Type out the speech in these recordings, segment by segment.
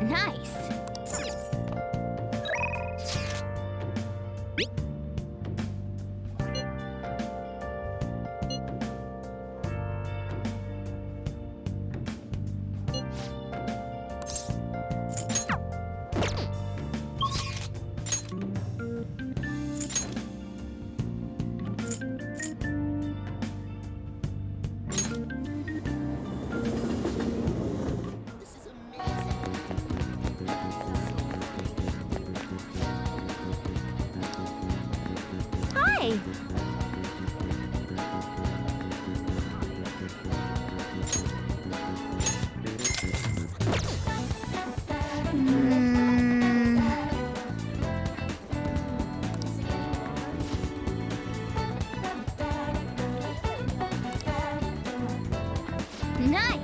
Nice. Hi. Mm, nice.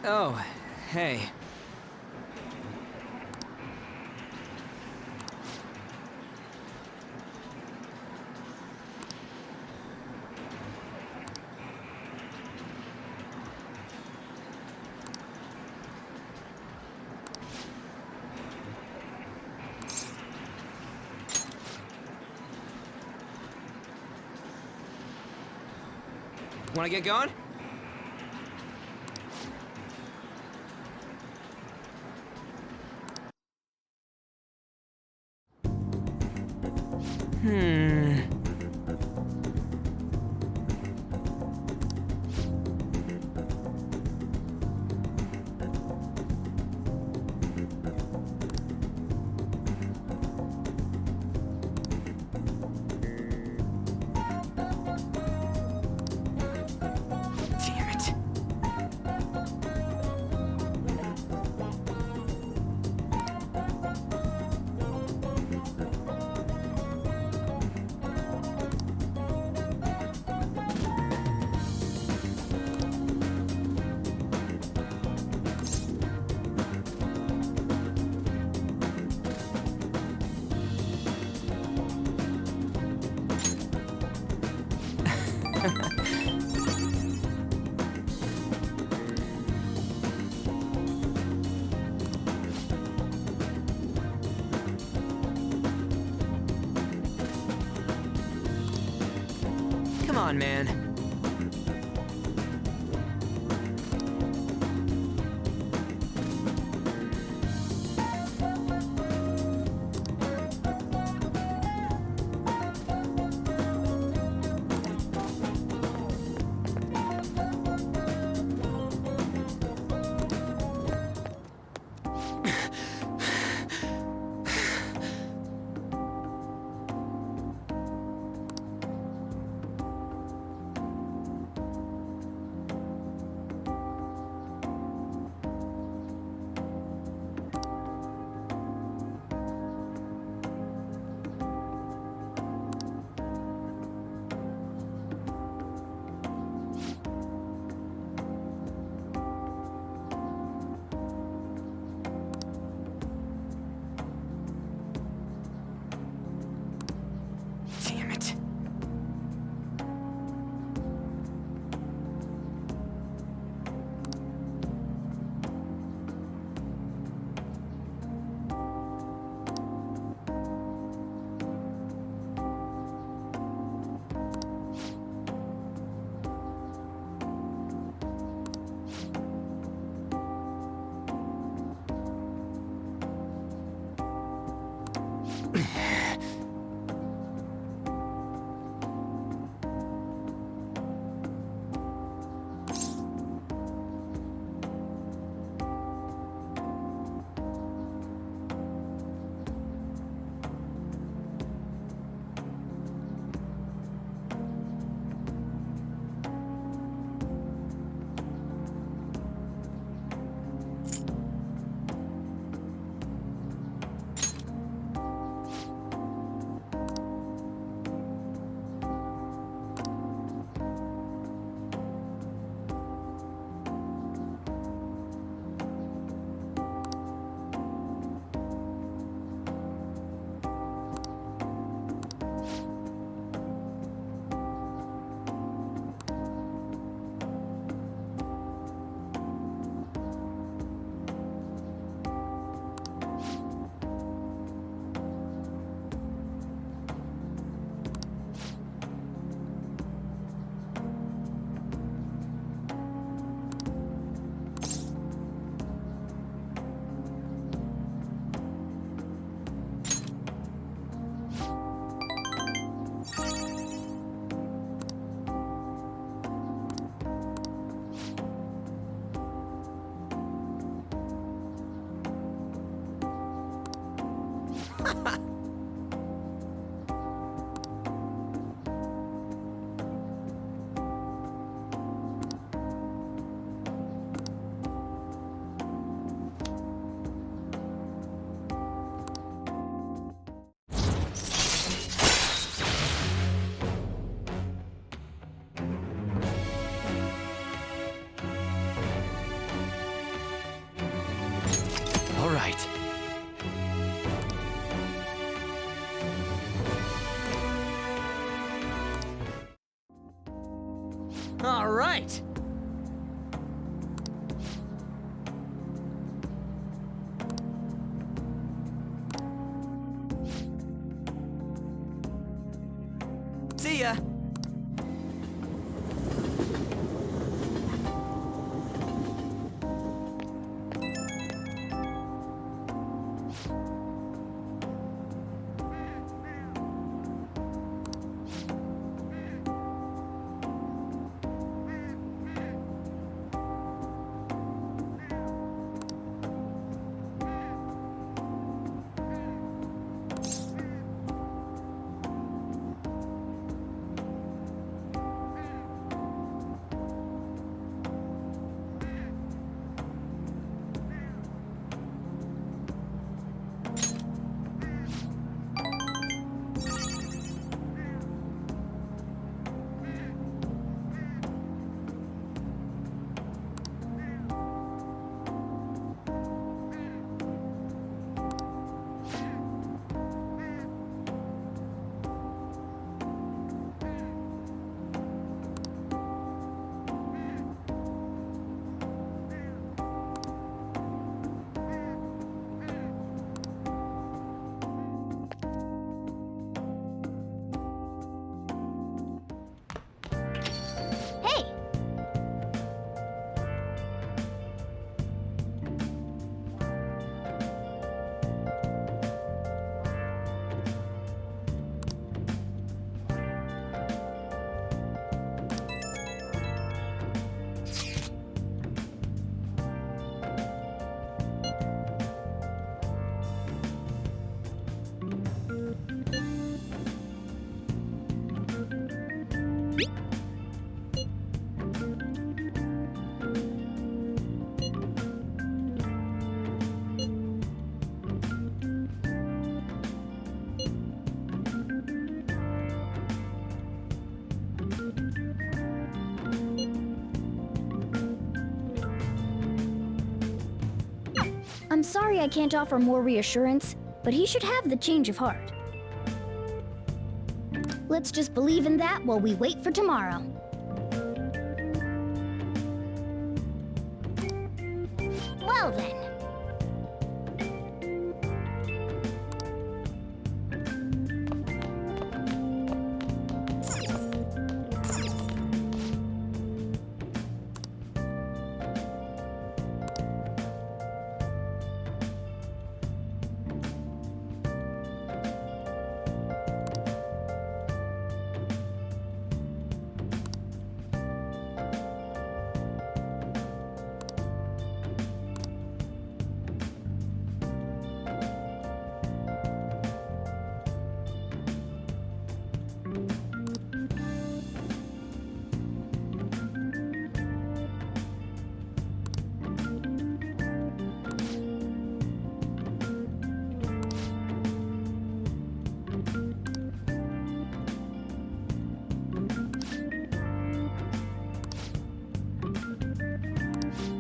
Oh, hey. Wanna get going? Damn it. Come on, man. All right. All right. See ya. Hey! I'm sorry I can't offer more reassurance, but he should have the change of heart. Let's just believe in that while we wait for tomorrow. Well then.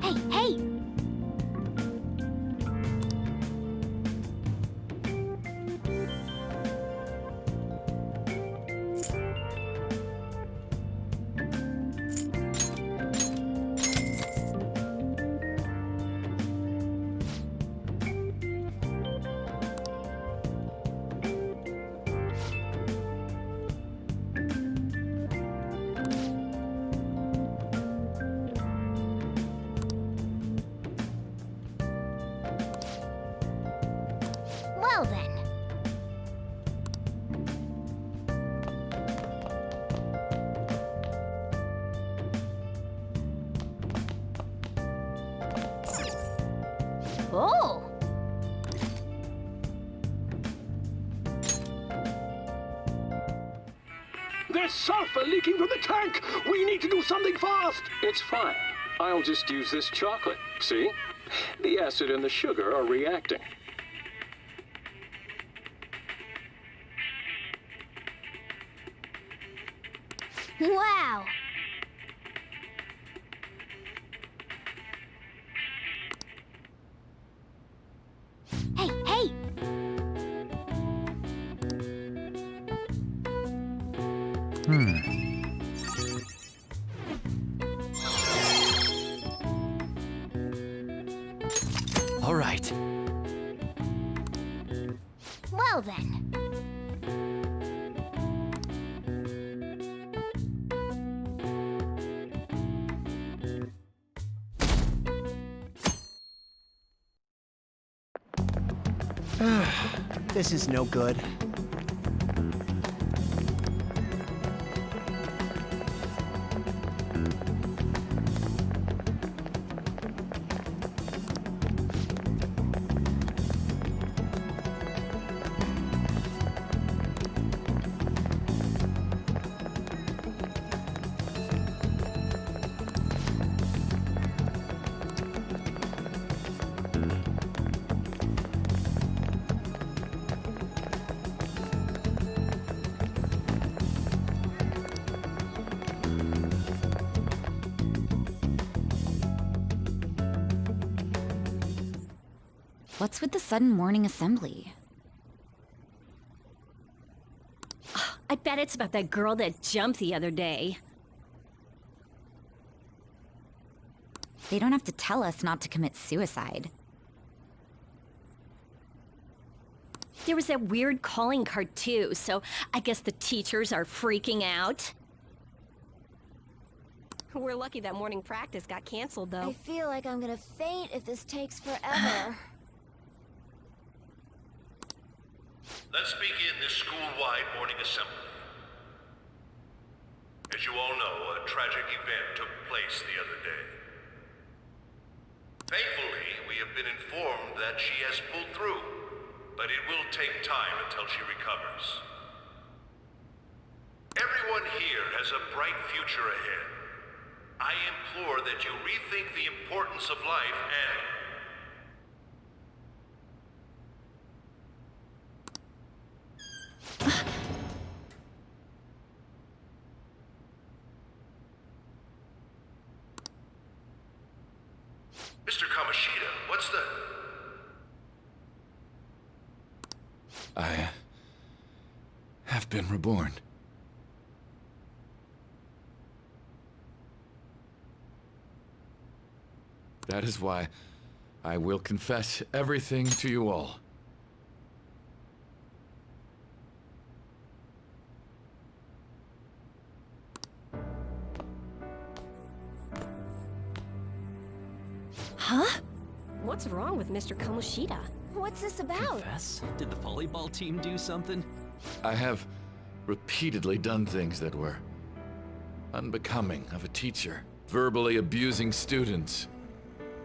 Hey, hey! Well then. Oh! sulfur leaking from the tank! We need to do something fast! It's fine. I'll just use this chocolate. See? The acid and the sugar are reacting. Wow! Hey, hey! All right. Well then. This is no good. What's with the sudden morning assembly? I bet it's about that girl that jumped the other day. They don't have to tell us not to commit suicide. There was that weird calling card too, so I guess the teachers are freaking out. We're lucky that morning practice got canceled, though. I feel like I'm gonna faint if this takes forever. Let's begin this school-wide morning assembly. As you all know, a tragic event took place the other day. Thankfully, we have been informed that she has pulled through, but it will take time until she recovers. Everyone here has a bright future ahead. I implore that you rethink the importance of life and... Mr. Kamoshida, what's the... I have been reborn. That is why I will confess everything to you all. Huh? What's wrong with Mr. Kamoshida? What's this about? Confess? Did the volleyball team do something? I have repeatedly done things that were unbecoming of a teacher. Verbally abusing students,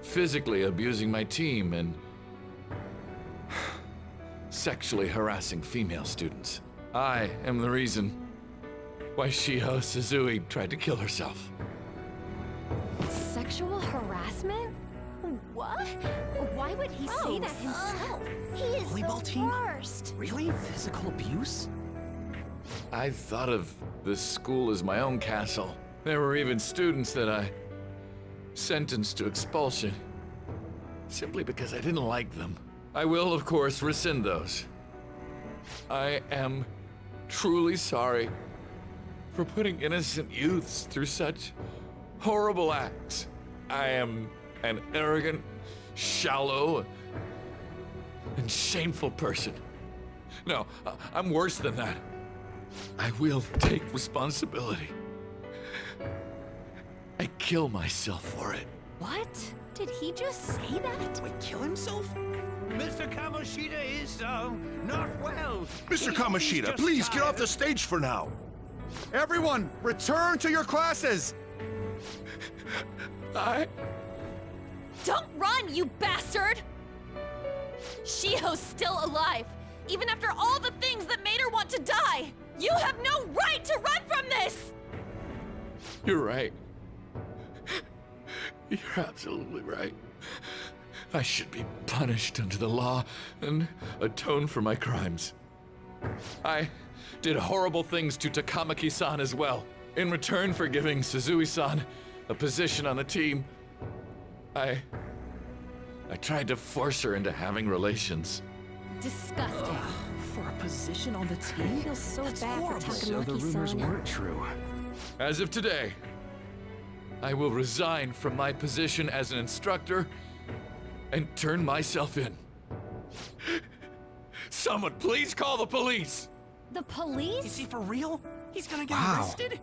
physically abusing my team, and sexually harassing female students. I am the reason why Shiho Suzui tried to kill herself. Sexual harassment? What? Why would he say that himself? He is Volleyball the team? worst. Really? Physical abuse? I thought of this school as my own castle. There were even students that I sentenced to expulsion, simply because I didn't like them. I will, of course, rescind those. I am truly sorry for putting innocent youths through such horrible acts. I am an arrogant, shallow, and shameful person. No, I'm worse than that. I will take responsibility. I kill myself for it. What? Did he just say that? Wait, kill himself? Mr. Kamoshida is, not well. Mr. Kamoshida, please get off the stage for now. Everyone, return to your classes! Don't run, you bastard! Shiho's still alive, even after all the things that made her want to die! You have no right to run from this! You're right. You're absolutely right. I should be punished under the law and atone for my crimes. I did horrible things to Takamaki-san as well. In return for giving Suzui-san a position on the team, I tried to force her into having relations. Disgusting. For a position on the team? I feel so bad for So the rumors Takamaki-san. weren't true. As of today, I will resign from my position as an instructor and turn myself in. Someone please call the police! The police? Is he for real? He's gonna get Wow. arrested?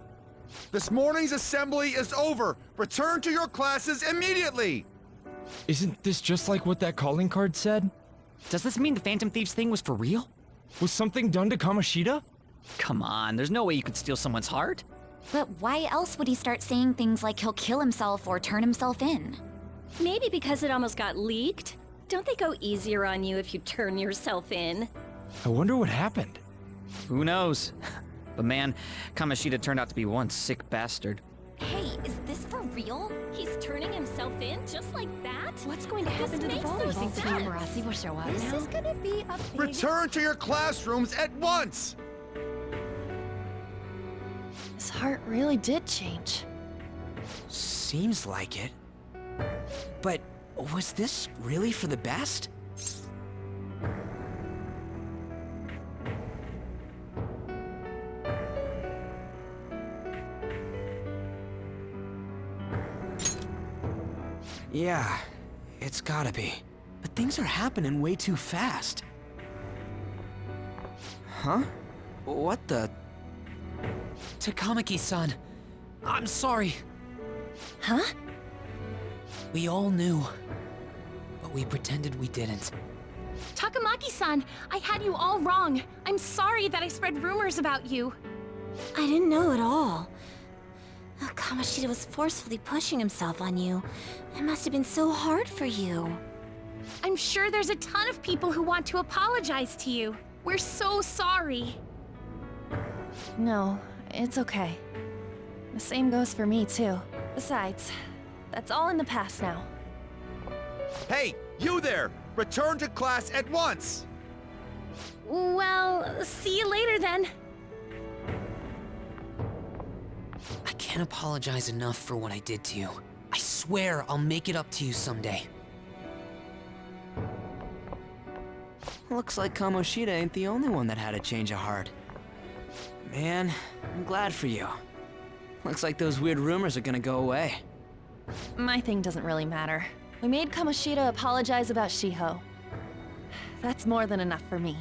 This morning's assembly is over. Return to your classes immediately. Isn't this just like what that calling card said? Does this mean the Phantom Thieves thing was for real? Was something done to Kamoshida? Come on, there's no way you could steal someone's heart. But why else would he start saying things like he'll kill himself or turn himself in? Maybe because it almost got leaked. Don't they go easier on you if you turn yourself in? I wonder what happened. Who knows? But man, Kamoshida turned out to be one sick bastard. Hey, is this for real? He's turning himself in just like that? What's going to happen to the makes no volleyball sense. team? Marasi will show up This now. is gonna be a big... Return to your classrooms at once. His heart really did change. Seems like it. But was this really for the best? Yeah, it's gotta be. But things are happening way too fast. Huh? What the? Takamaki-san, I'm sorry. Huh? We all knew. But we pretended we didn't. Takamaki-san, I had you all wrong. I'm sorry that I spread rumors about you. I didn't know at all. Kamoshida was forcefully pushing himself on you. It must have been so hard for you. I'm sure there's a ton of people who want to apologize to you. We're so sorry. No, it's okay. The same goes for me, too. Besides, that's all in the past now. Hey, you there! Return to class at once. Well, see you later then. I can't apologize enough for what I did to you. I swear I'll make it up to you someday. Looks like Kamoshida ain't the only one that had a change of heart. Man, I'm glad for you. Looks like those weird rumors are gonna go away. My thing doesn't really matter. We made Kamoshida apologize about Shiho. That's more than enough for me.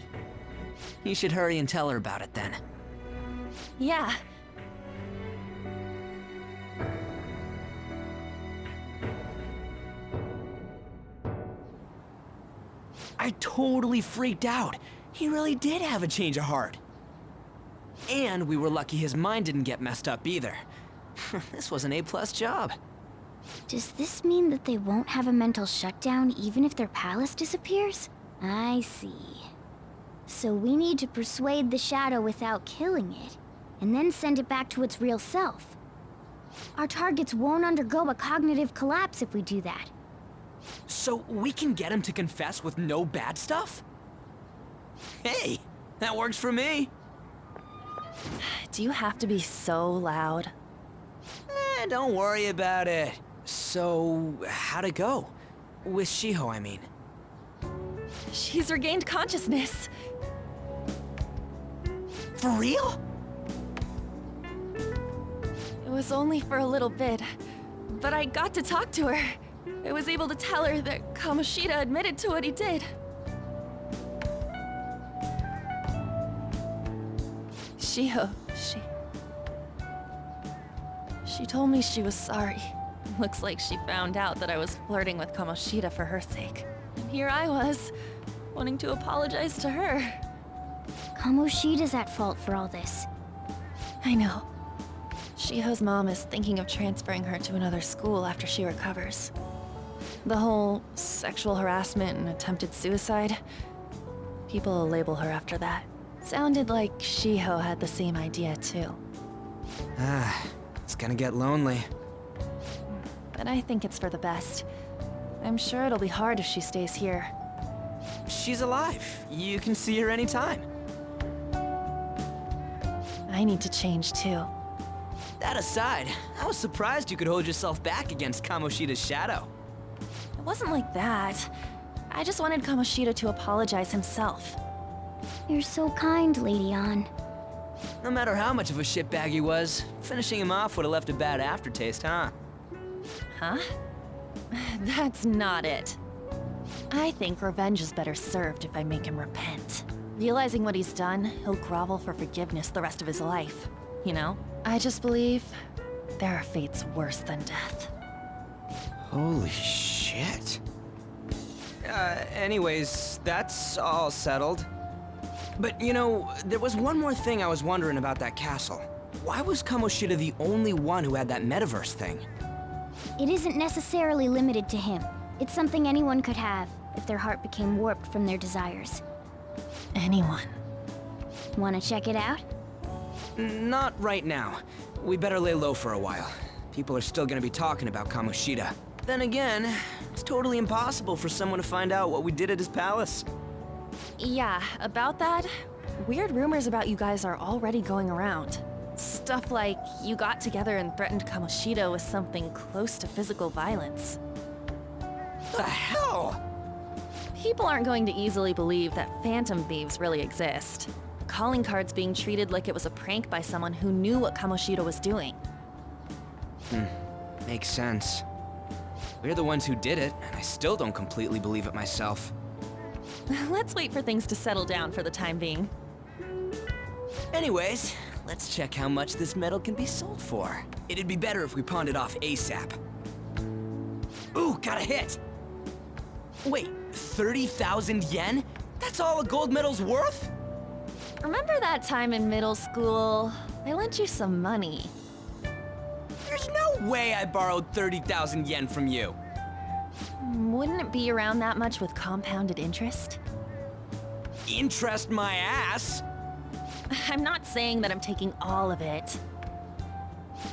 You should hurry and tell her about it then. Yeah. I totally freaked out. He really did have a change of heart. And we were lucky his mind didn't get messed up either. This was an A+ job. Does this mean that they won't have a mental shutdown even if their palace disappears? I see. So we need to persuade the shadow without killing it, and then send it back to its real self. Our targets won't undergo a cognitive collapse if we do that. So we can get him to confess with no bad stuff? Hey, that works for me. Do you have to be so loud? Don't worry about it. So, how'd it go? With Shiho, I mean. She's regained consciousness. For real? It was only for a little bit, but I got to talk to her. I was able to tell her that Kamoshida admitted to what he did. Shiho, She told me she was sorry. Looks like she found out that I was flirting with Kamoshida for her sake. And here I was, wanting to apologize to her. Kamoshida's at fault for all this. I know. Shiho's mom is thinking of transferring her to another school after she recovers. The whole sexual harassment and attempted suicide, people will label her after that. Sounded like Shiho had the same idea too. It's gonna get lonely. But I think it's for the best. I'm sure it'll be hard if she stays here. She's alive. You can see her anytime. I need to change too. That aside, I was surprised you could hold yourself back against Kamoshida's shadow. It wasn't like that. I just wanted Kamoshida to apologize himself. You're so kind, Lady Ann. No matter how much of a shitbag he was, finishing him off would have left a bad aftertaste, huh? Huh? That's not it. I think revenge is better served if I make him repent. Realizing what he's done, he'll grovel for forgiveness the rest of his life. You know? I just believe there are fates worse than death. Holy shit. Anyways, that's all settled. But you know, there was one more thing I was wondering about that castle. Why was Kamoshida the only one who had that metaverse thing? It isn't necessarily limited to him. It's something anyone could have, if their heart became warped from their desires. Anyone. Wanna check it out? Not right now. We better lay low for a while. People are still gonna be talking about Kamoshida. Then again, it's totally impossible for someone to find out what we did at his palace. Yeah, about that, weird rumors about you guys are already going around. Stuff like you got together and threatened Kamoshida with something close to physical violence. The hell? People aren't going to easily believe that phantom thieves really exist. Calling cards being treated like it was a prank by someone who knew what Kamoshida was doing. Makes sense. We're the ones who did it, and I still don't completely believe it myself. Let's wait for things to settle down for the time being. Anyways, let's check how much this metal can be sold for. It'd be better if we pawned it off ASAP. Ooh, got a hit! Wait, 30,000 yen? That's all a gold medal's worth? Remember that time in middle school? I lent you some money. There's no way I borrowed 30,000 yen from you. Wouldn't it be around that much with compounded interest? Interest my ass? I'm not saying that I'm taking all of it.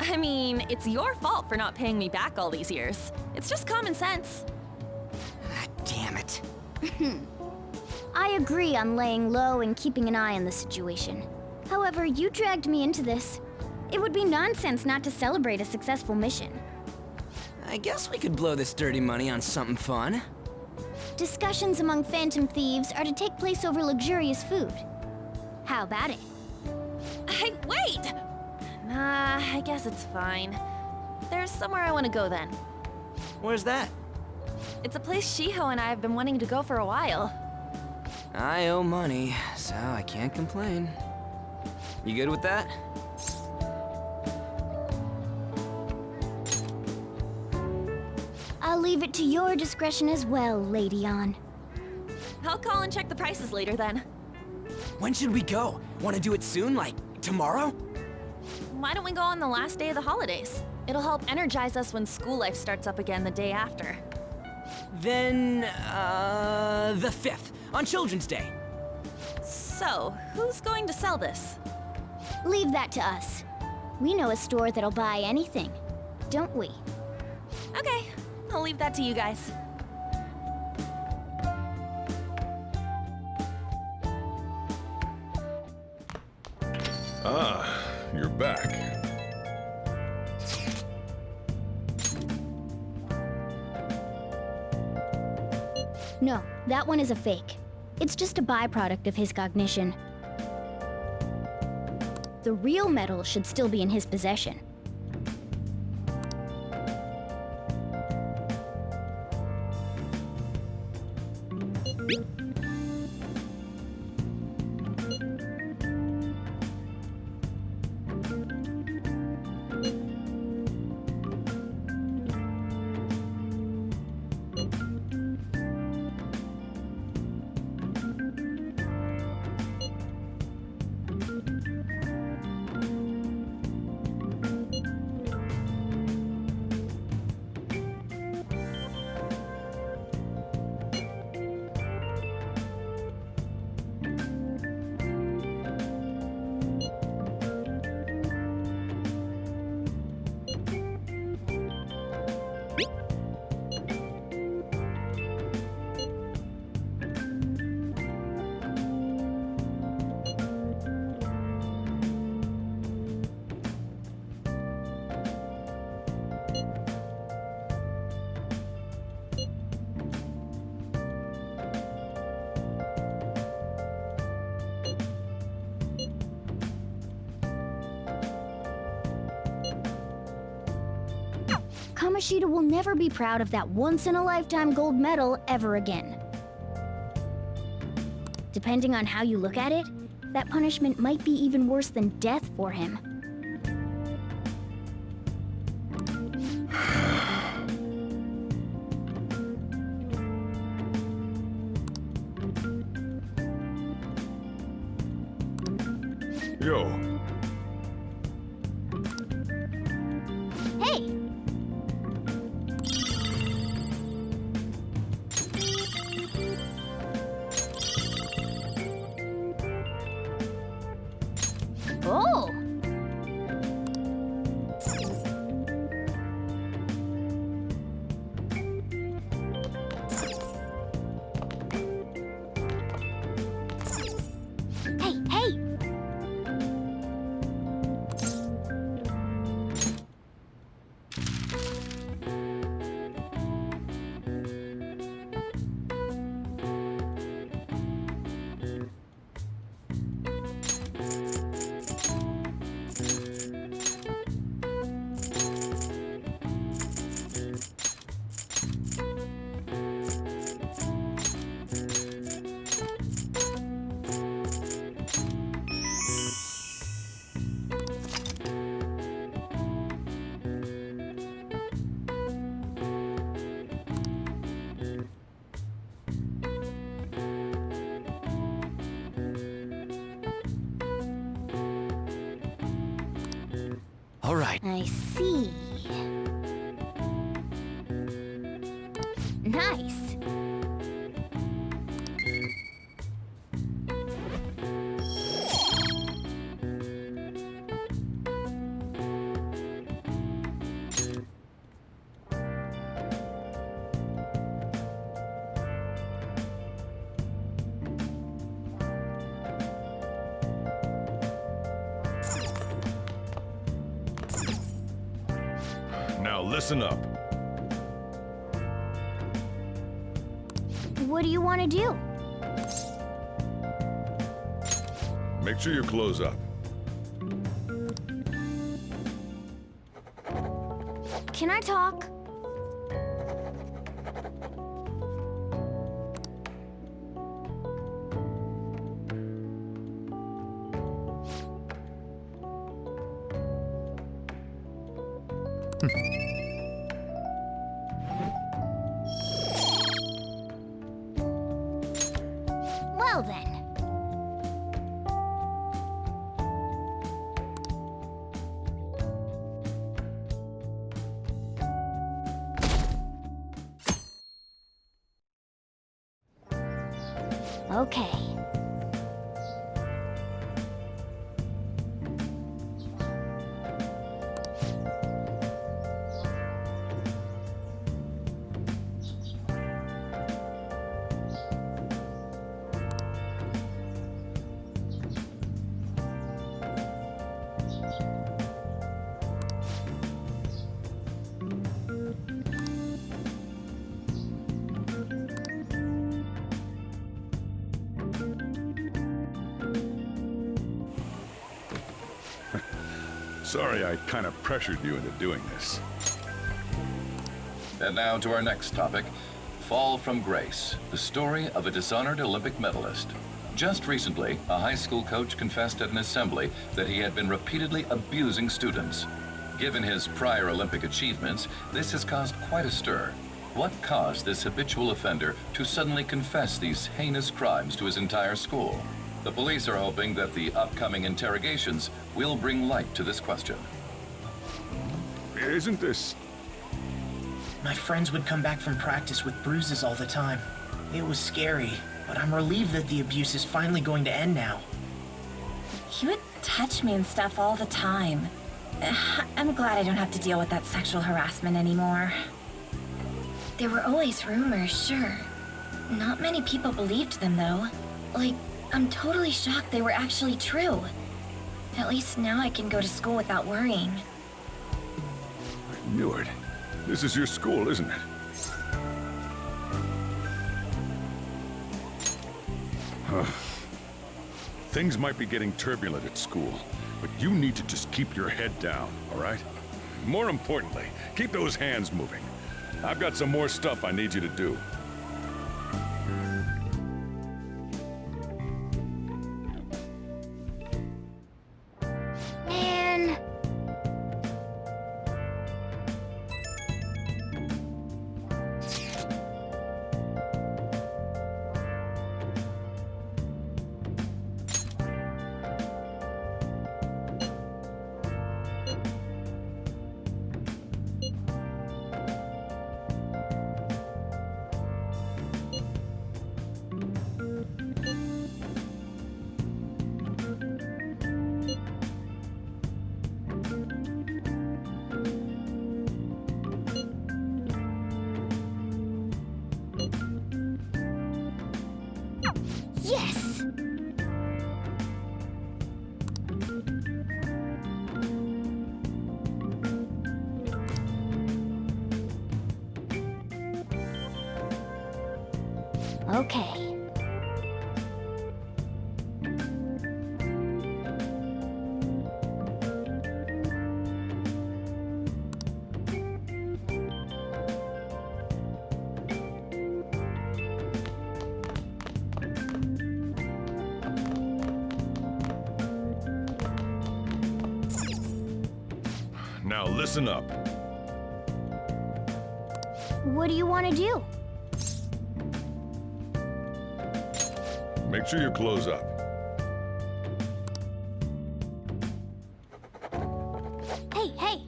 I mean, it's your fault for not paying me back all these years. It's just common sense. Damn it. I agree on laying low and keeping an eye on the situation. However, you dragged me into this. It would be nonsense not to celebrate a successful mission. I guess we could blow this dirty money on something fun. Discussions among phantom thieves are to take place over luxurious food. How about it? Hey, wait! Nah, I guess it's fine. There's somewhere I want to go then. Where's that? It's a place Shiho and I have been wanting to go for a while. I owe money, so I can't complain. You good with that? I'll leave it to your discretion as well, Lady Ann. I'll call and check the prices later then. When should we go? Want to do it soon, like tomorrow? Why don't we go on the last day of the holidays? It'll help energize us when school life starts up again the day after. Then, the 5th, on Children's Day. So, who's going to sell this? Leave that to us. We know a store that'll buy anything, don't we? Okay, I'll leave that to you guys. Ah, you're back. No, that one is a fake. It's just a byproduct of his cognition. The real metal should still be in his possession. Kamoshida will never be proud of that once-in-a-lifetime gold medal ever again. Depending on how you look at it, that punishment might be even worse than death for him. Yo. Hey! Oh! Hey, hey! All right. I see. Nice. Now listen up. What do you want to do? Make sure your clothes up. Can I talk? Well then. Okay. Sorry I kind of pressured you into doing this. And now to our next topic, Fall from Grace, the story of a dishonored Olympic medalist. Just recently, a high school coach confessed at an assembly that he had been repeatedly abusing students. Given his prior Olympic achievements, this has caused quite a stir. What caused this habitual offender to suddenly confess these heinous crimes to his entire school? The police are hoping that the upcoming interrogations will bring light to this question. Isn't this... My friends would come back from practice with bruises all the time. It was scary, but I'm relieved that the abuse is finally going to end now. He would touch me and stuff all the time. I'm glad I don't have to deal with that sexual harassment anymore. There were always rumors, sure. Not many people believed them, though. Like, I'm totally shocked they were actually true. At least now I can go to school without worrying. I knew it. This is your school, isn't it? Things might be getting turbulent at school, but you need to just keep your head down, all right? More importantly, keep those hands moving. I've got some more stuff I need you to do. Man. Yes! Okay. Now listen up. What do you want to do? Make sure you close up. Hey, hey!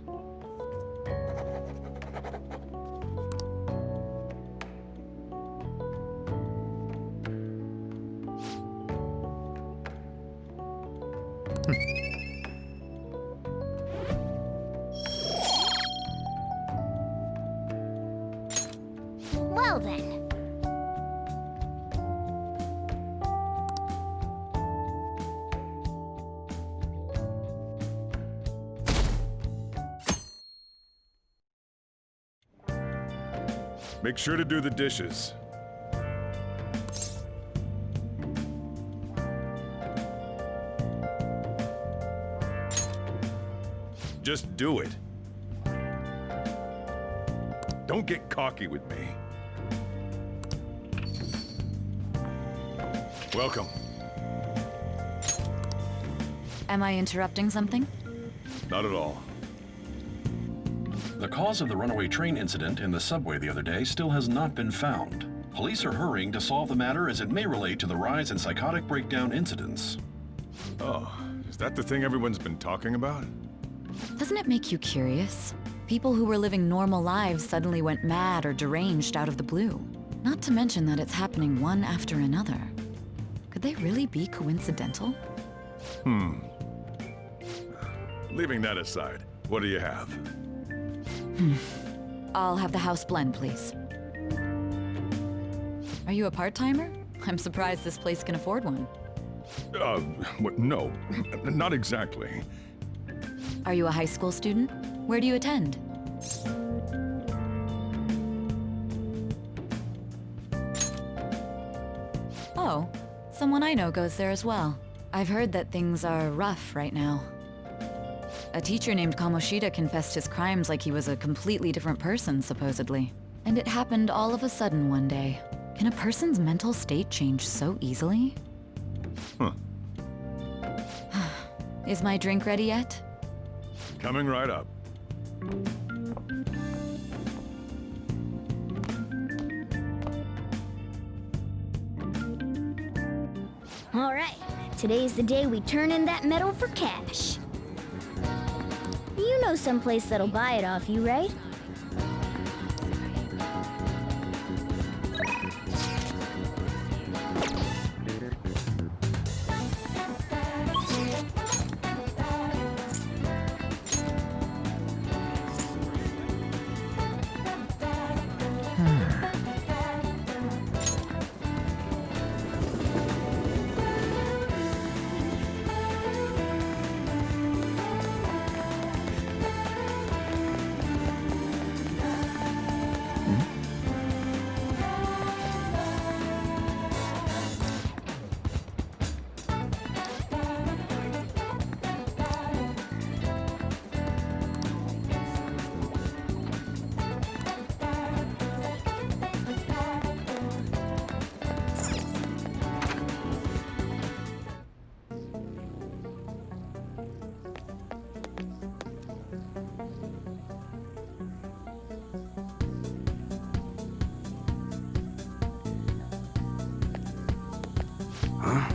Well then. Make sure to do the dishes. Just do it. Don't get cocky with me. Welcome. Am I interrupting something? Not at all. The cause of the runaway train incident in the subway the other day still has not been found. Police are hurrying to solve the matter as it may relate to the rise in psychotic breakdown incidents. Oh, is that the thing everyone's been talking about? Doesn't it make you curious? People who were living normal lives suddenly went mad or deranged out of the blue. Not to mention that it's happening one after another. Could they really be coincidental? Leaving that aside, what do you have? I'll have the house blend, please. Are you a part-timer? I'm surprised this place can afford one. No, not exactly. Are you a high school student? Where do you attend? Oh, someone I know goes there as well. I've heard that things are rough right now. A teacher named Kamoshida confessed his crimes like he was a completely different person, supposedly. And it happened all of a sudden one day. Can a person's mental state change so easily? Is my drink ready yet? Coming right up. All right, today's the day we turn in that metal for cash. You know someplace that'll buy it off you, right? Huh?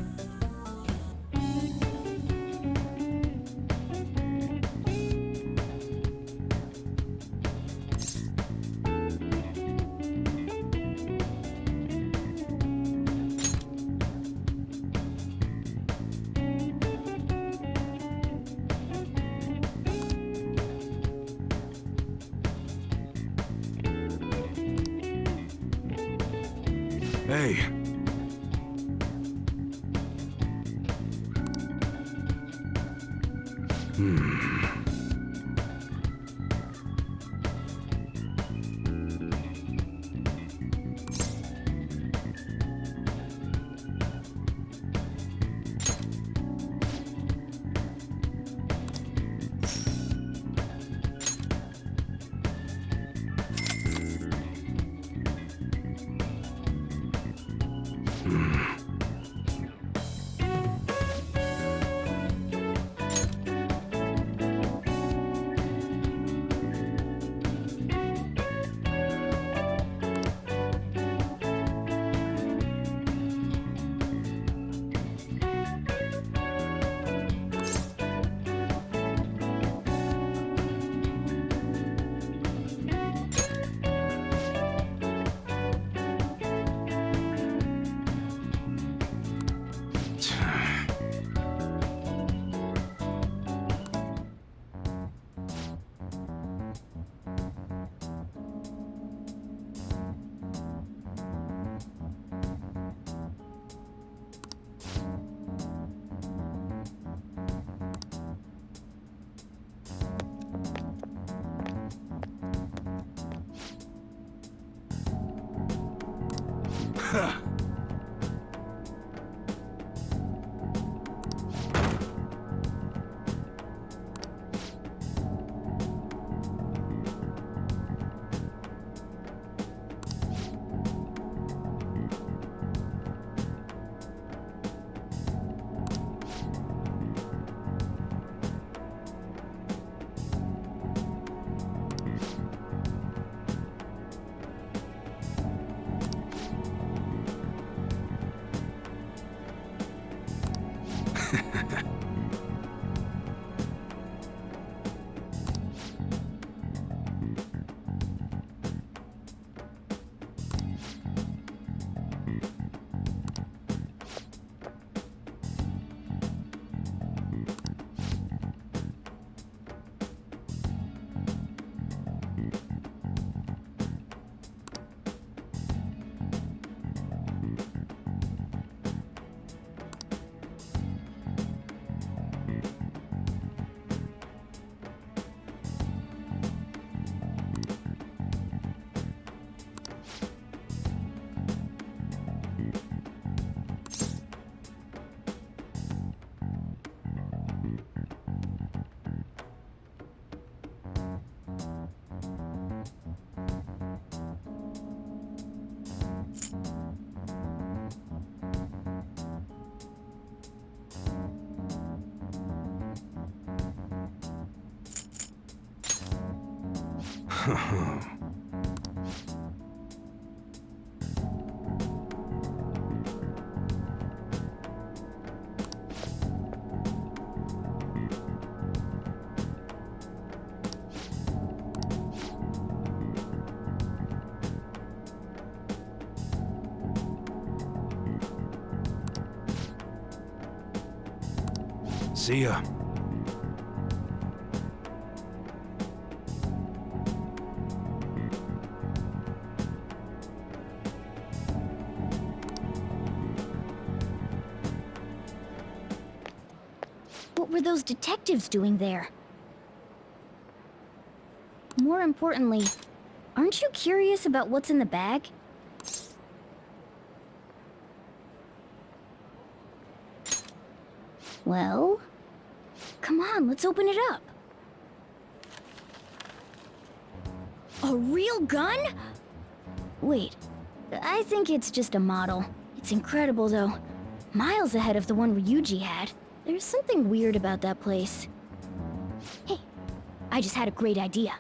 Hey. See ya. What were those detectives doing there? More importantly, aren't you curious about what's in the bag? Well, come on, let's open it up. A real gun? Wait, I think it's just a model. It's incredible, though. Miles ahead of the one Ryuji had. There's something weird about that place. Hey, I just had a great idea.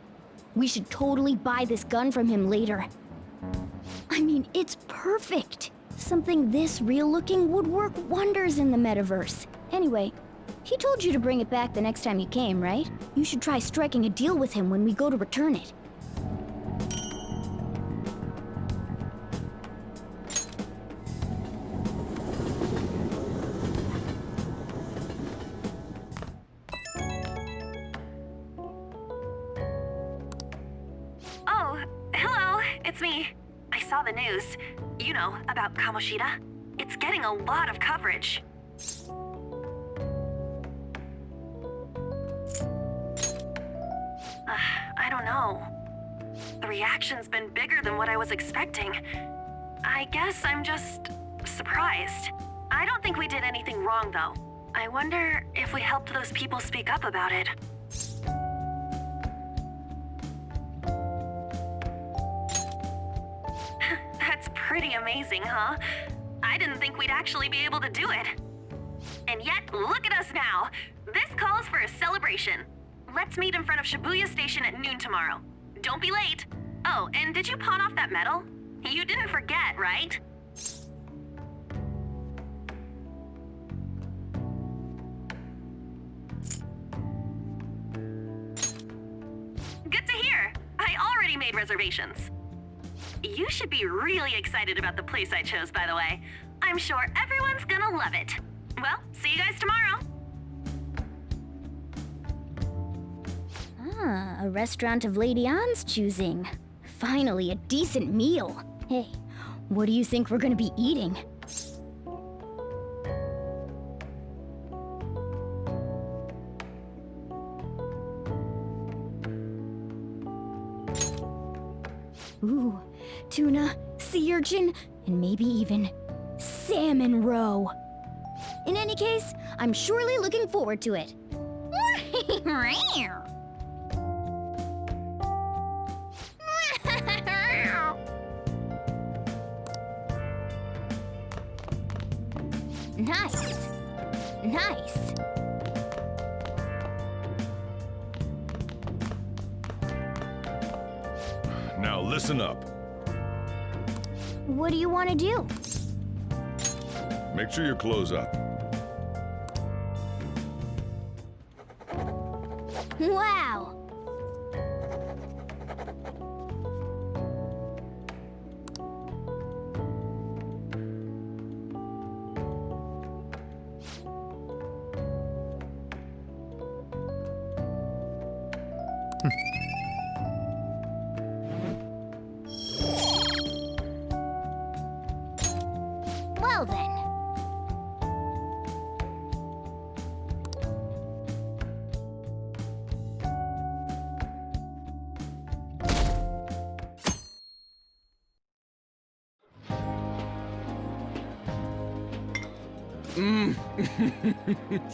We should totally buy this gun from him later. I mean, it's perfect. Something this real-looking would work wonders in the metaverse. Anyway, he told you to bring it back the next time you came, right? You should try striking a deal with him when we go to return it. Oh, hello, it's me. I saw the news. You know, about Kamoshida. It's getting a lot of coverage. I don't know. The reaction's been bigger than what I was expecting. I guess I'm just surprised. I don't think we did anything wrong, though. I wonder if we helped those people speak up about it. That's pretty amazing, huh? I didn't think we'd actually be able to do it. And yet, look at us now. This calls for a celebration. Let's meet in front of Shibuya Station at noon tomorrow. Don't be late. Oh, and did you pawn off that medal? You didn't forget, right? Good to hear. I already made reservations. You should be really excited about the place I chose, by the way. I'm sure everyone's gonna love it. Well, see you guys tomorrow. Ah, a restaurant of Lady Ann's choosing. Finally, a decent meal. Hey, what do you think we're gonna be eating? Ooh, tuna, sea urchin, and maybe even salmon roe. In any case, I'm surely looking forward to it. Nice. Nice. Now listen up. What do you want to do? Make sure you close up. Wow. Well then.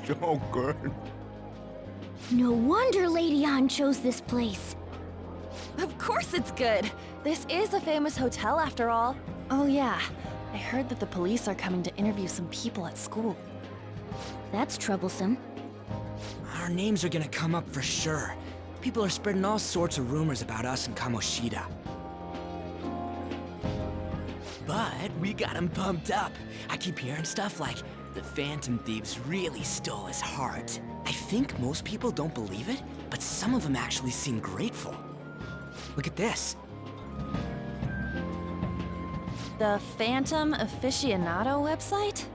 So good. No wonder Lady Ann chose this place. Of course it's good. This is a famous hotel after all. Oh yeah, I heard that the police are coming to interview some people at school. That's troublesome. Our names are gonna come up for sure. People are spreading all sorts of rumors about us and Kamoshida. But we got him pumped up. I keep hearing stuff like, the Phantom Thieves really stole his heart. I think most people don't believe it, but some of them actually seem grateful. Look at this. The Phantom Aficionado website?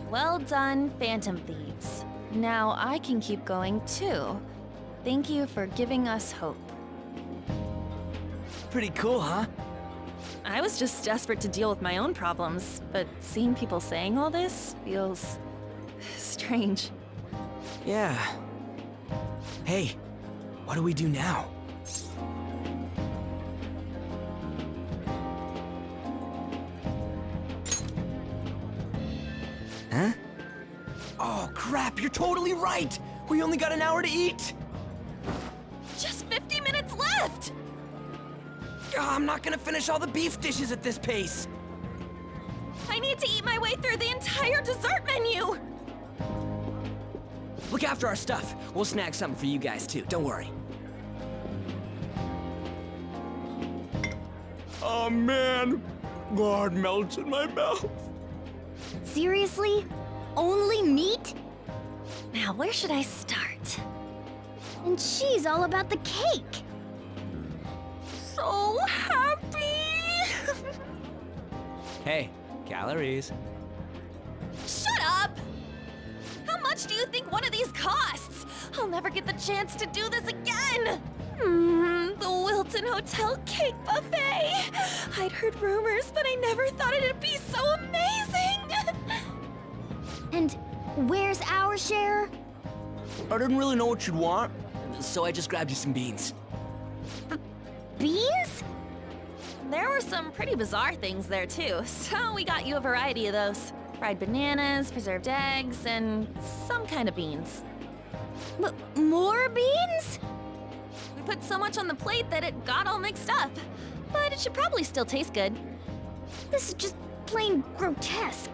Well done, Phantom Thieves. Now I can keep going too. Thank you for giving us hope. Pretty cool, huh? I was just desperate to deal with my own problems, but seeing people saying all this feels strange. Yeah. Hey, what do we do now? Huh? Oh crap, you're totally right! We only got an hour to eat! Just 50 minutes left! I'm not gonna finish all the beef dishes at this pace! I need to eat my way through the entire dessert menu! Look after our stuff. We'll snag something for you guys too, don't worry. Oh man, God melts in my mouth. Seriously? Only meat? Now, where should I start? And she's all about the cake. So happy! Hey, calories. Shut up! How much do you think one of these costs? I'll never get the chance to do this again! The Wilton Hotel Cake Buffet! I'd heard rumors, but I never thought it'd be so amazing! And where's our share? I didn't really know what you'd want, so I just grabbed you some beans. Beans? There were some pretty bizarre things there too, so we got you a variety of those. Fried bananas, preserved eggs, and some kind of beans. More beans? We put so much on the plate that it got all mixed up. But it should probably still taste good. This is just plain grotesque.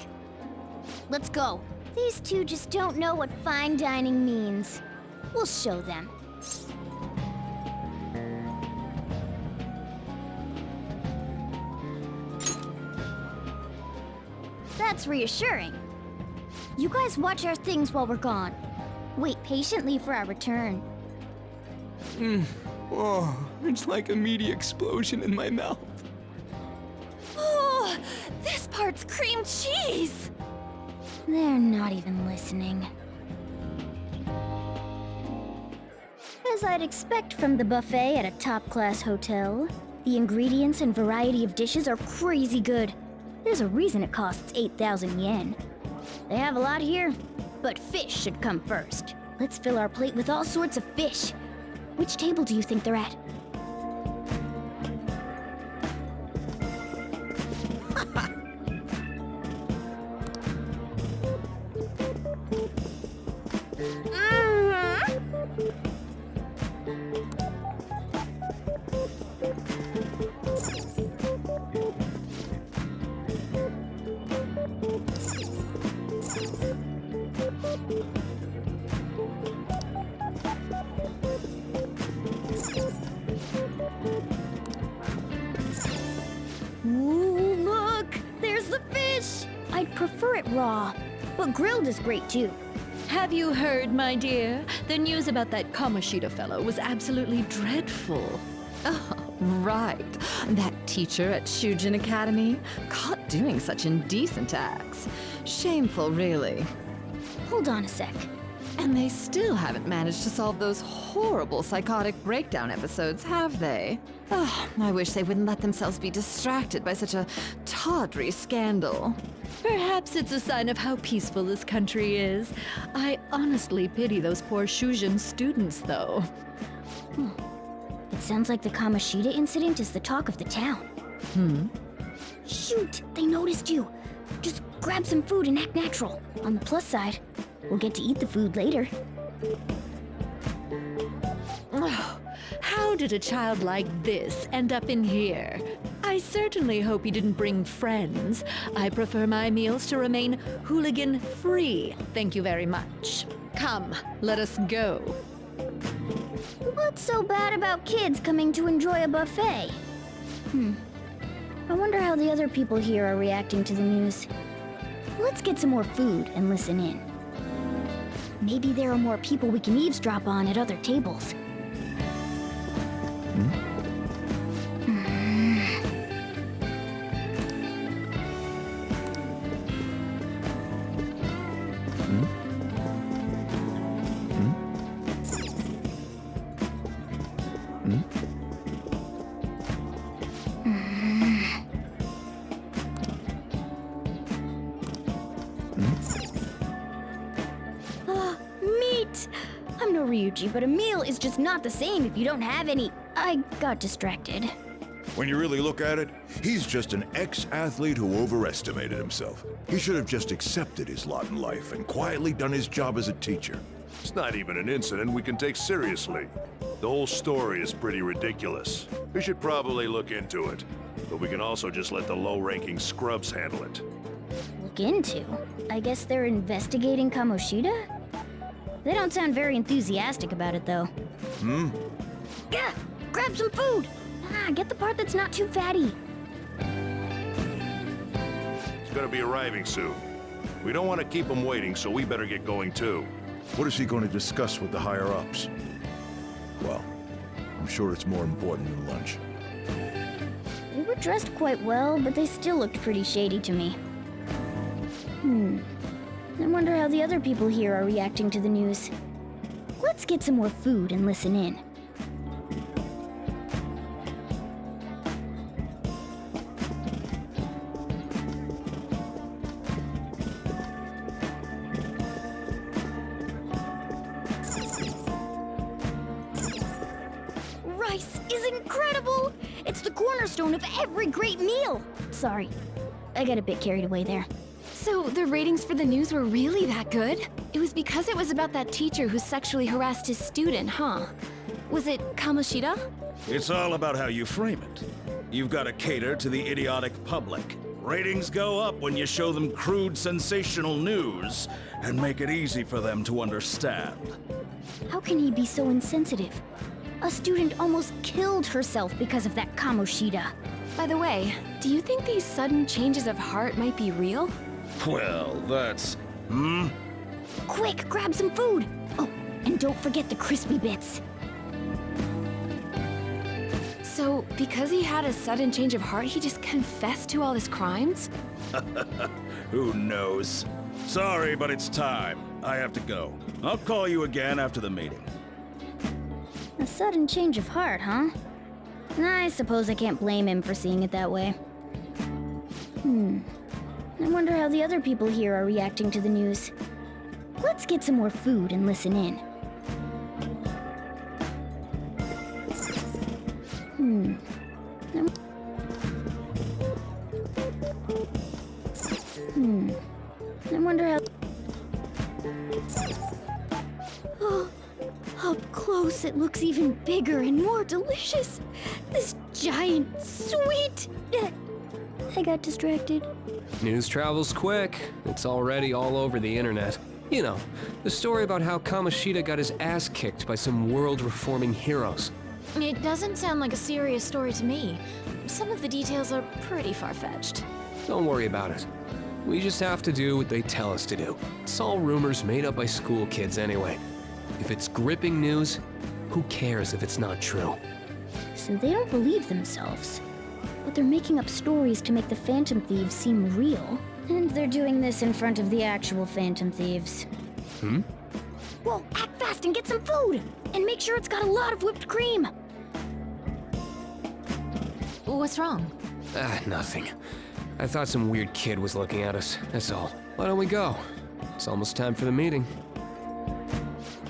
Let's go. These two just don't know what fine dining means. We'll show them. That's reassuring. You guys watch our things while we're gone. Wait patiently for our return. Oh, it's like a meaty explosion in my mouth. Oh, this part's cream cheese! They're not even listening. As I'd expect from the buffet at a top-class hotel, the ingredients and variety of dishes are crazy good. There's a reason it costs 8,000 yen. They have a lot here, but fish should come first. Let's fill our plate with all sorts of fish. Which table do you think they're at? Ooh, look! There's the fish! I'd prefer it raw, but grilled is great too. Have you heard, my dear? The news about that Kamoshida fellow was absolutely dreadful. Oh, right. That teacher at Shujin Academy, caught doing such indecent acts. Shameful, really. Hold on a sec. And they still haven't managed to solve those horrible psychotic breakdown episodes, have they? Oh, I wish they wouldn't let themselves be distracted by such a tawdry scandal. Perhaps it's a sign of how peaceful this country is. I honestly pity those poor Shujin students, though. It sounds like the Kamoshida incident is the talk of the town. Shoot! They noticed you! Just grab some food and act natural. On the plus side, we'll get to eat the food later. Oh, how did a child like this end up in here? I certainly hope he didn't bring friends. I prefer my meals to remain hooligan-free. Thank you very much. Come, let us go. What's so bad about kids coming to enjoy a buffet? I wonder how the other people here are reacting to the news. Let's get some more food and listen in. Maybe there are more people we can eavesdrop on at other tables. Meat! I'm no Ryuji, but a meal is just not the same if you don't have any. I got distracted. When you really look at it, he's just an ex-athlete who overestimated himself. He should have just accepted his lot in life and quietly done his job as a teacher. It's not even an incident we can take seriously. The whole story is pretty ridiculous. We should probably look into it. But we can also just let the low-ranking scrubs handle it. Look into? I guess they're investigating Kamoshida? They don't sound very enthusiastic about it, though. Yeah, grab some food! Get the part that's not too fatty. gonna be arriving soon. We don't want to keep him waiting, so we better get going too. What is he going to discuss with the higher-ups? Well, I'm sure it's more important than lunch. They were dressed quite well, but they still looked pretty shady to me. I wonder how the other people here are reacting to the news. Let's get some more food and listen in. Rice is incredible! It's the cornerstone of every great meal! Sorry, I got a bit carried away there. So the ratings for the news were really that good? It was because it was about that teacher who sexually harassed his student, huh? Was it Kamoshida? It's all about how you frame it. You've got to cater to the idiotic public. Ratings go up when you show them crude, sensational news and make it easy for them to understand. How can he be so insensitive? A student almost killed herself because of that Kamoshida. By the way, do you think these sudden changes of heart might be real? Well, that's... Quick, grab some food! Oh, and don't forget the crispy bits. So, because he had a sudden change of heart, he just confessed to all his crimes? Who knows? Sorry, but it's time. I have to go. I'll call you again after the meeting. A sudden change of heart, huh? I suppose I can't blame him for seeing it that way. I wonder how the other people here are reacting to the news. Let's get some more food and listen in. I wonder how... Oh, up close it looks even bigger and more delicious. This giant sweet... I got distracted. News travels quick. It's already all over the internet. You know, the story about how Kamoshida got his ass kicked by some world-reforming heroes. It doesn't sound like a serious story to me. Some of the details are pretty far-fetched. Don't worry about it. We just have to do what they tell us to do. It's all rumors made up by school kids anyway. If it's gripping news, who cares if it's not true? So they don't believe themselves. But they're making up stories to make the Phantom Thieves seem real. And they're doing this in front of the actual Phantom Thieves. Whoa, act fast and get some food! And make sure it's got a lot of whipped cream! What's wrong? Nothing. I thought some weird kid was looking at us, that's all. Why don't we go? It's almost time for the meeting.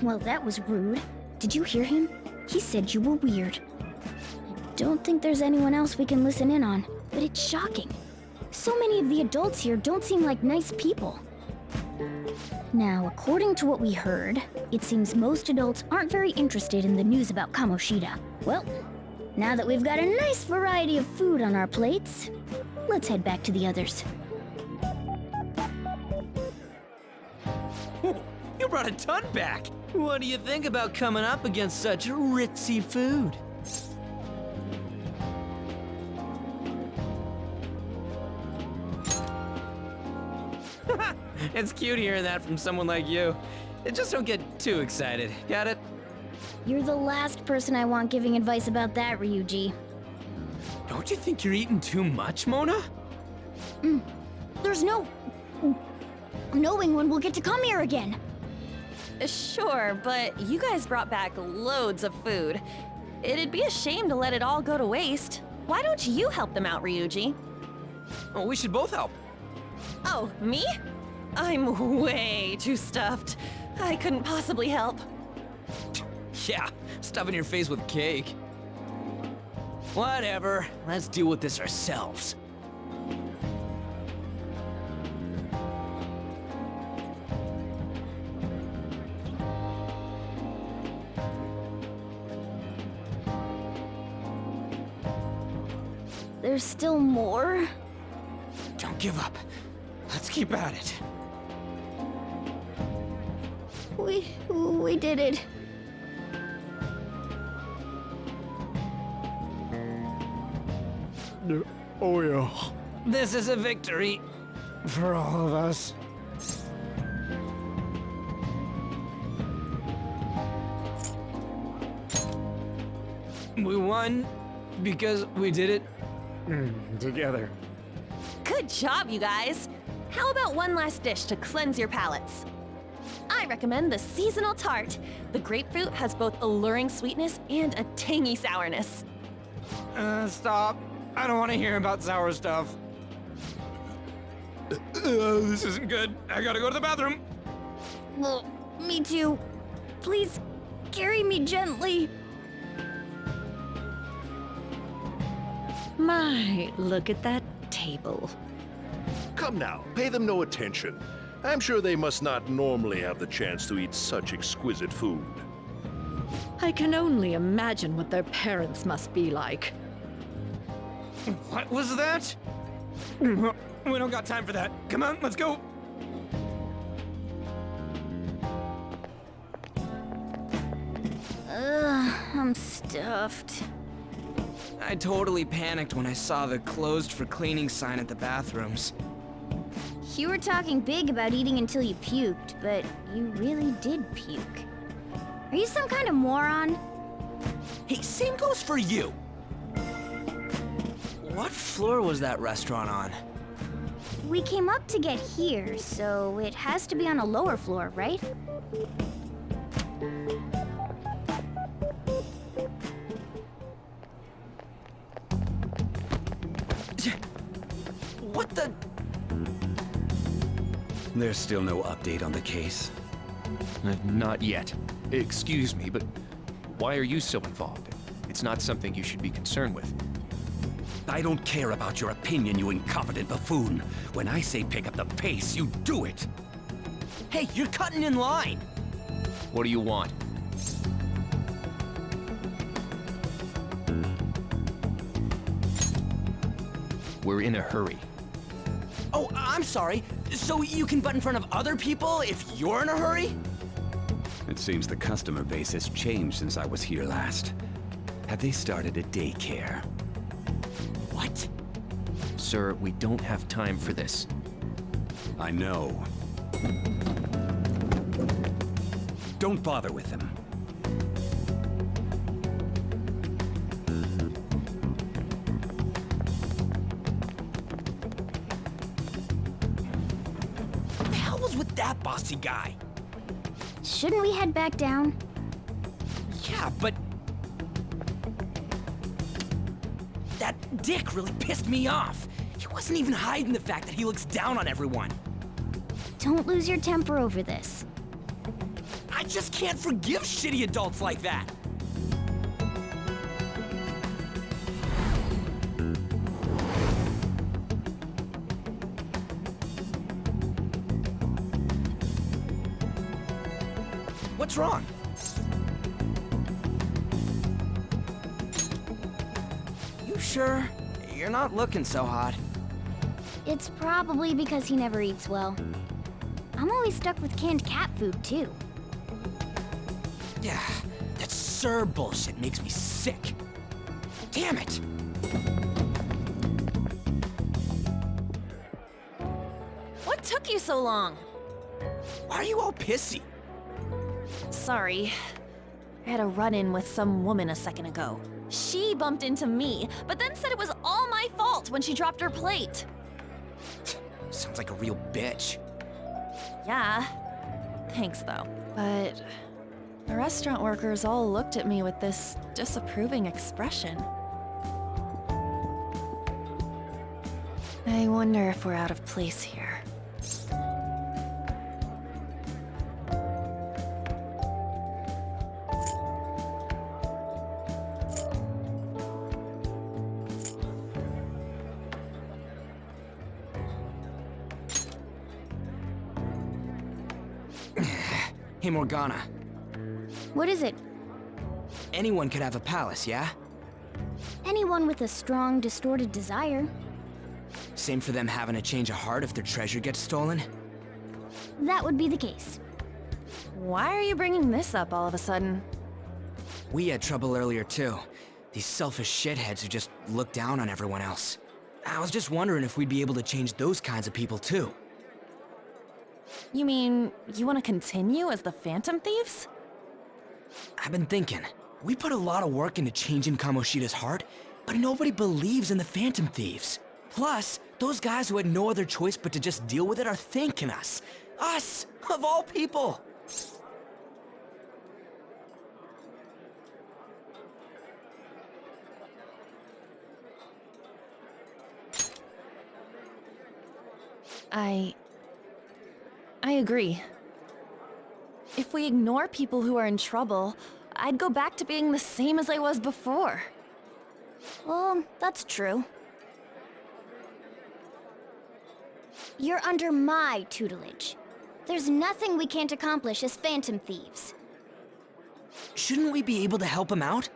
Well, that was rude. Did you hear him? He said you were weird. I don't think there's anyone else we can listen in on, but it's shocking. So many of the adults here don't seem like nice people. Now, according to what we heard, it seems most adults aren't very interested in the news about Kamoshida. Well, now that we've got a nice variety of food on our plates, let's head back to the others. You brought a ton back! What do you think about coming up against such ritzy food? It's cute hearing that from someone like you. Just don't get too excited, got it? You're the last person I want giving advice about that, Ryuji. Don't you think you're eating too much, Mona? There's no knowing when we'll get to come here again. Sure, but you guys brought back loads of food. It'd be a shame to let it all go to waste. Why don't you help them out, Ryuji? Oh, we should both help. Oh, me? I'm way too stuffed. I couldn't possibly help. Yeah, stuffing your face with cake. Whatever, let's deal with this ourselves. There's still more? Don't give up. Let's keep at it. We did it. Oh yeah. This is a victory. For all of us. We won because we did it Together. Good job, you guys! How about one last dish to cleanse your palates? I recommend the seasonal tart. The grapefruit has both alluring sweetness and a tangy sourness. Stop. I don't want to hear about sour stuff. This isn't good. I gotta go to the bathroom. Well, me too. Please, carry me gently. My, look at that table. Come now, pay them no attention. I'm sure they must not normally have the chance to eat such exquisite food. I can only imagine what their parents must be like. What was that? We don't got time for that. Come on, let's go. I'm stuffed. I totally panicked when I saw the closed for cleaning sign at the bathrooms. You were talking big about eating until you puked, but you really did puke. Are you some kind of moron? Hey, same goes for you! What floor was that restaurant on? We came up to get here, so it has to be on a lower floor, right? What the? There's still no update on the case. Not yet. Excuse me, but why are you so involved? It's not something you should be concerned with. I don't care about your opinion, you incompetent buffoon. When I say pick up the pace, you do it. Hey, you're cutting in line! What do you want? We're in a hurry. Oh, I'm sorry. So you can butt in front of other people if you're in a hurry? It seems the customer base has changed since I was here last. Have they started a daycare? What? Sir, we don't have time for this. I know. Don't bother with them. What the hell was with that bossy guy? Shouldn't we head back down? Yeah, but... that dick really pissed me off. He wasn't even hiding the fact that he looks down on everyone. Don't lose your temper over this. I just can't forgive shitty adults like that. What's wrong? You sure? You're not looking so hot. It's probably because he never eats well. I'm always stuck with canned cat food, too. Yeah, that Sir bullshit makes me sick. Damn it! What took you so long? Why are you all pissy? Sorry. I had a run-in with some woman a second ago. She bumped into me, but then said it was all my fault when she dropped her plate. Sounds like a real bitch. Yeah. Thanks, though. But the restaurant workers all looked at me with this disapproving expression. I wonder if we're out of place here. Hey, Morgana. What is it? Anyone could have a palace, yeah? Anyone with a strong, distorted desire. Same for them having a change of heart if their treasure gets stolen? That would be the case. Why are you bringing this up all of a sudden? We had trouble earlier, too. These selfish shitheads who just look down on everyone else. I was just wondering if we'd be able to change those kinds of people too. You mean, you want to continue as the Phantom Thieves? I've been thinking, we put a lot of work into changing Kamoshida's heart, but nobody believes in the Phantom Thieves. Plus, those guys who had no other choice but to just deal with it are thanking us. Us, of all people! I agree. If we ignore people who are in trouble, I'd go back to being the same as I was before. Well, that's true. You're under my tutelage. There's nothing we can't accomplish as Phantom Thieves. Shouldn't we be able to help him out?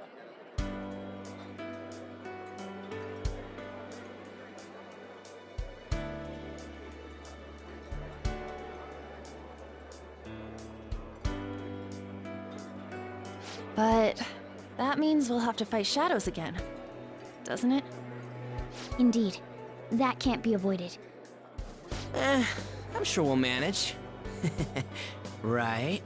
But that means we'll have to fight shadows again, doesn't it? Indeed. That can't be avoided. I'm sure we'll manage. Right?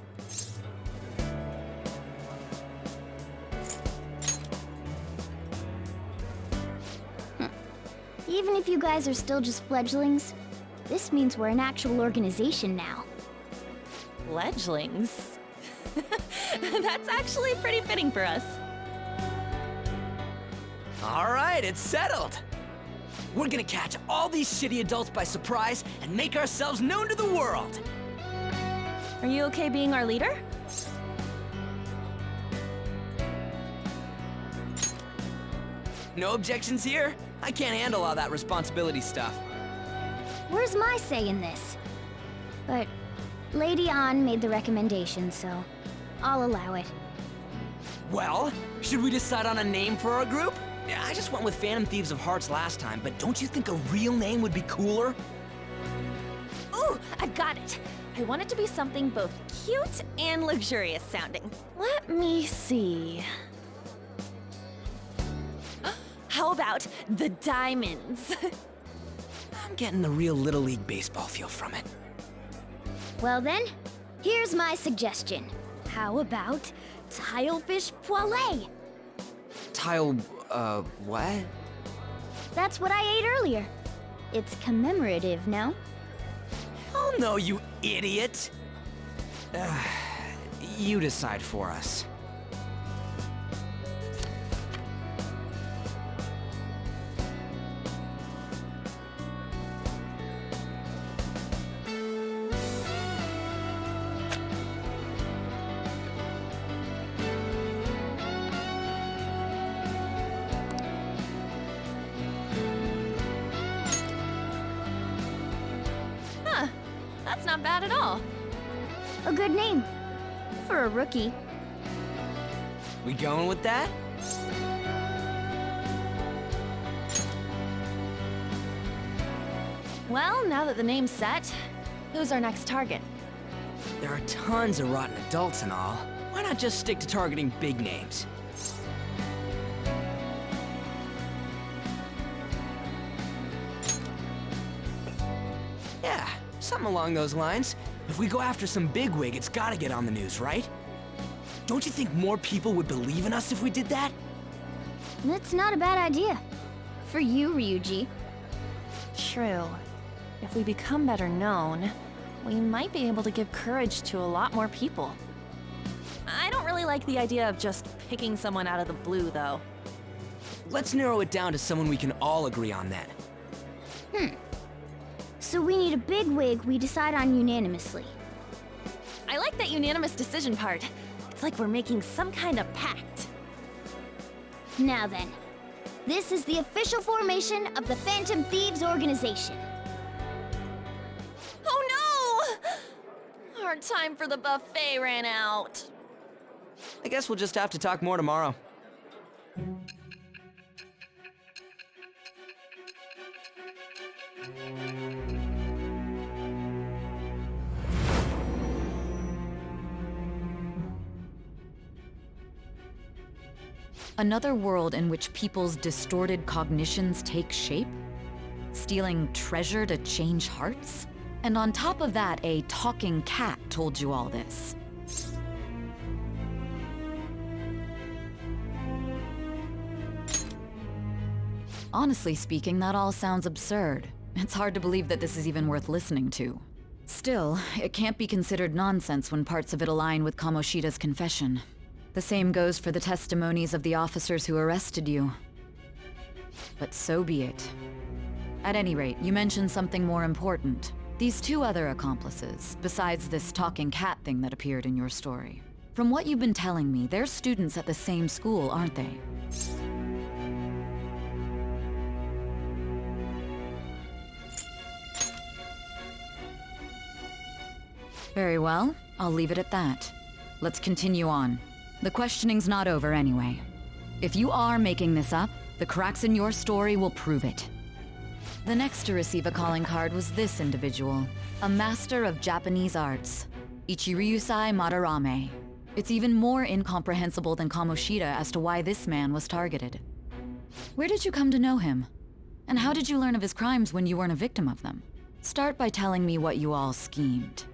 Even if you guys are still just fledglings, this means we're an actual organization now. Fledglings? That's actually pretty fitting for us. All right, it's settled. We're gonna catch all these shitty adults by surprise and make ourselves known to the world. Are you okay being our leader? No objections here? I can't handle all that responsibility stuff. Where's my say in this? But Lady An made the recommendation, so I'll allow it. Well, should we decide on a name for our group? I just went with Phantom Thieves of Hearts last time, but don't you think a real name would be cooler? Ooh, I've got it. I want it to be something both cute and luxurious sounding. Let me see. How about the Diamonds? I'm getting the real Little League Baseball feel from it. Well then, here's my suggestion. How about Tilefish Poêlée? What? That's what I ate earlier. It's commemorative, no? Hell no, you idiot! You decide for us. That's not bad at all. A good name. For a rookie. We going with that? Well, now that the name's set, who's our next target? There are tons of rotten adults and all. Why not just stick to targeting big names? Yeah, something along those lines. If we go after some bigwig, it's gotta get on the news, right? Don't you think more people would believe in us if we did that? That's not a bad idea. For you, Ryuji. True. If we become better known, we might be able to give courage to a lot more people. I don't really like the idea of just picking someone out of the blue, though. Let's narrow it down to someone we can all agree on then. So we need a bigwig we decide on unanimously. I like that unanimous decision part. It's like we're making some kind of pact. Now then, this is the official formation of the Phantom Thieves organization. Oh no! Our time for the buffet ran out. I guess we'll just have to talk more tomorrow. Another world in which people's distorted cognitions take shape? Stealing treasure to change hearts? And on top of that, a talking cat told you all this. Honestly speaking, that all sounds absurd. It's hard to believe that this is even worth listening to. Still, it can't be considered nonsense when parts of it align with Kamoshida's confession. The same goes for the testimonies of the officers who arrested you. But so be it. At any rate, you mentioned something more important. These two other accomplices, besides this talking cat thing that appeared in your story. From what you've been telling me, they're students at the same school, aren't they? Very well, I'll leave it at that. Let's continue on. The questioning's not over anyway. If you are making this up, the cracks in your story will prove it. The next to receive a calling card was this individual, a master of Japanese arts, Ichiryusai Madarame. It's even more incomprehensible than Kamoshida as to why this man was targeted. Where did you come to know him? And how did you learn of his crimes when you weren't a victim of them? Start by telling me what you all schemed.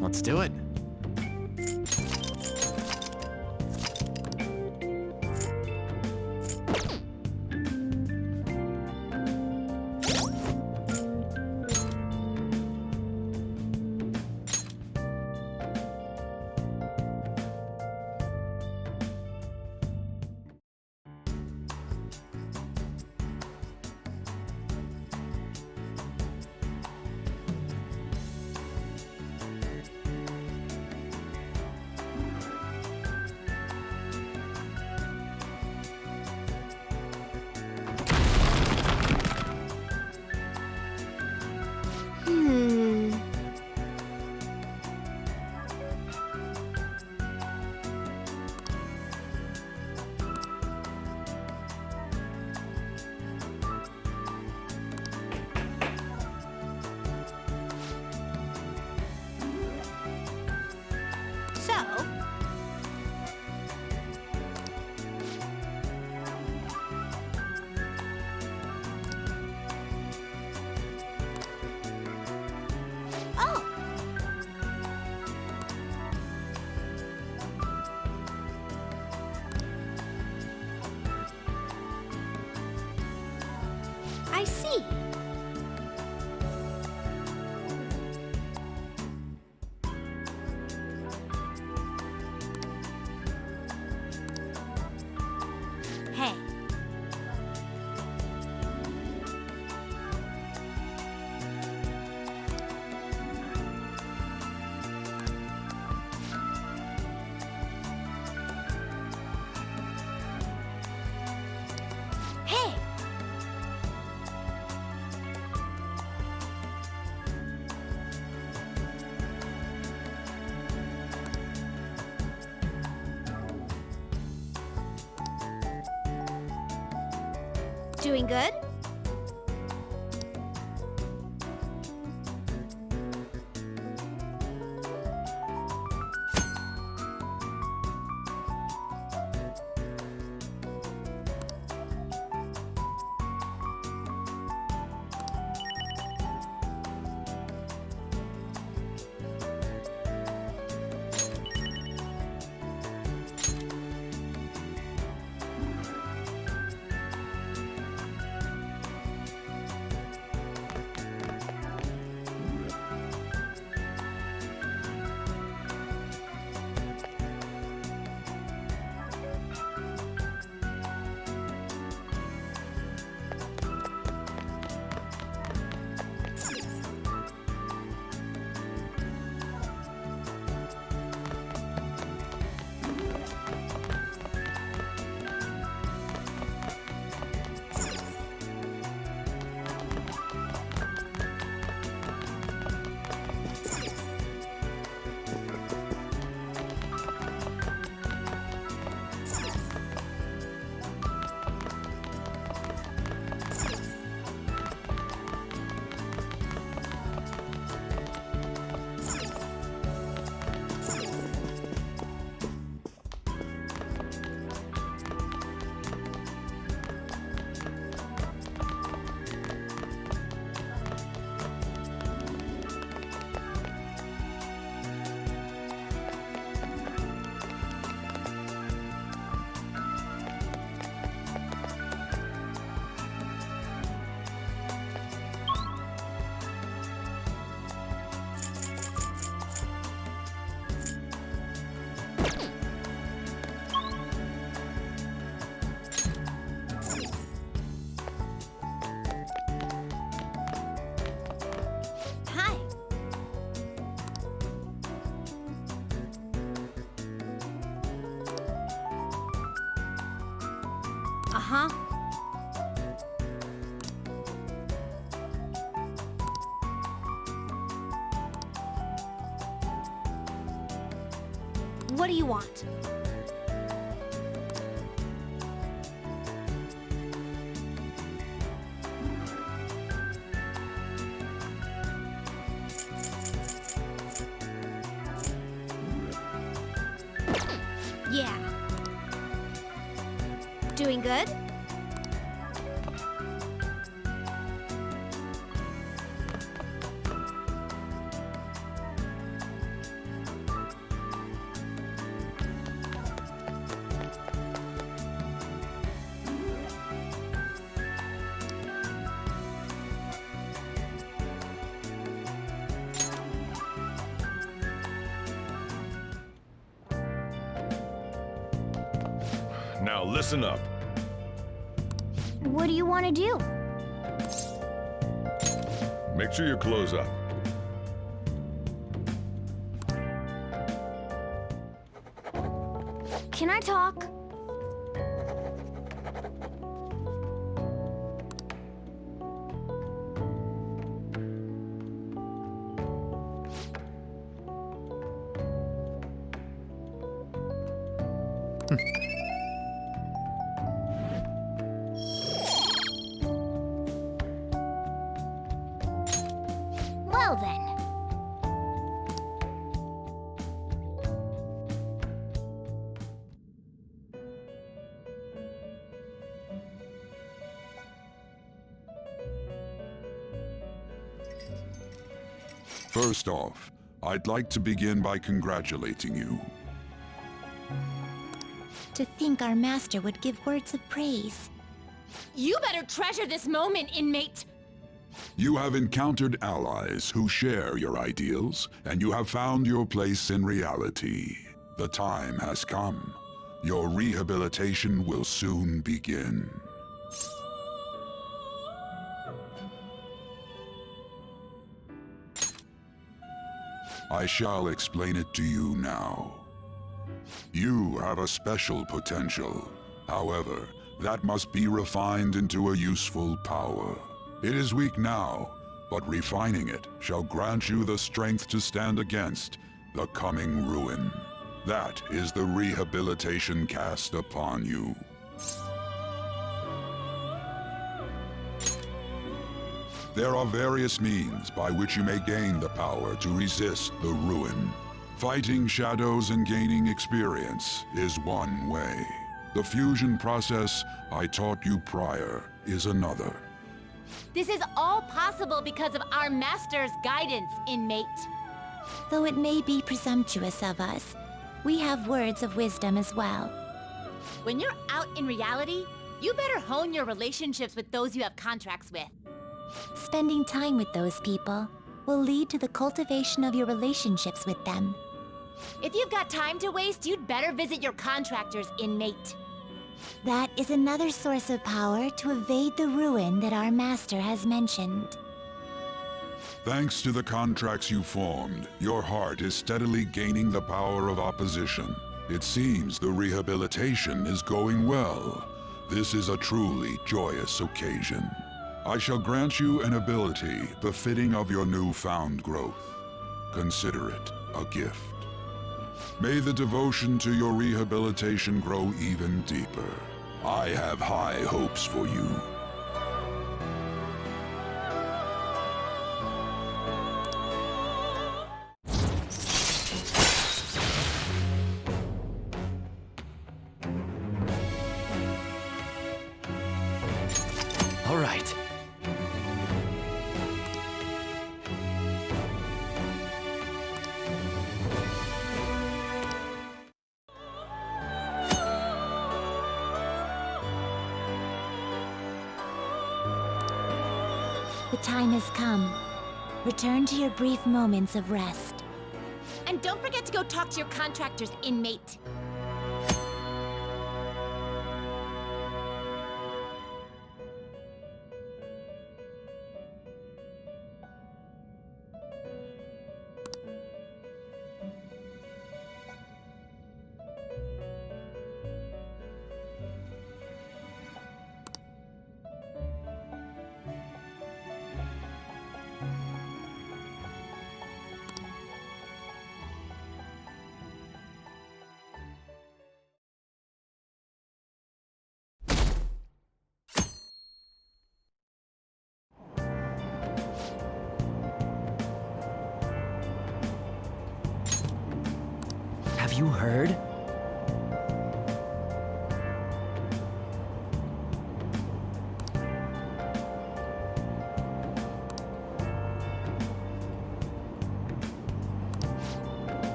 Let's do it. I see. Hey. Hey. Doing good? Hi. Uh-huh. What do you want? Yeah. Doing good? Now listen up. What do you want to do? Make sure you close up. Can I talk? Well then. First off, I'd like to begin by congratulating you. To think our master would give words of praise. You better treasure this moment, inmate! You have encountered allies who share your ideals, and you have found your place in reality. The time has come. Your rehabilitation will soon begin. I shall explain it to you now. You have a special potential. However, that must be refined into a useful power. It is weak now, but refining it shall grant you the strength to stand against the coming ruin. That is the rehabilitation cast upon you. There are various means by which you may gain the power to resist the ruin. Fighting shadows and gaining experience is one way. The fusion process I taught you prior is another. This is all possible because of our master's guidance, inmate. Though it may be presumptuous of us, we have words of wisdom as well. When you're out in reality, you better hone your relationships with those you have contracts with. Spending time with those people will lead to the cultivation of your relationships with them. If you've got time to waste, you'd better visit your contractors, inmate. That is another source of power to evade the ruin that our master has mentioned. Thanks to the contracts you formed, your heart is steadily gaining the power of opposition. It seems the rehabilitation is going well. This is a truly joyous occasion. I shall grant you an ability befitting of your newfound growth. Consider it a gift. May the devotion to your rehabilitation grow even deeper. I have high hopes for you. All right. The time has come. Return to your brief moments of rest. And don't forget to go talk to your contractors, inmate. Have you heard?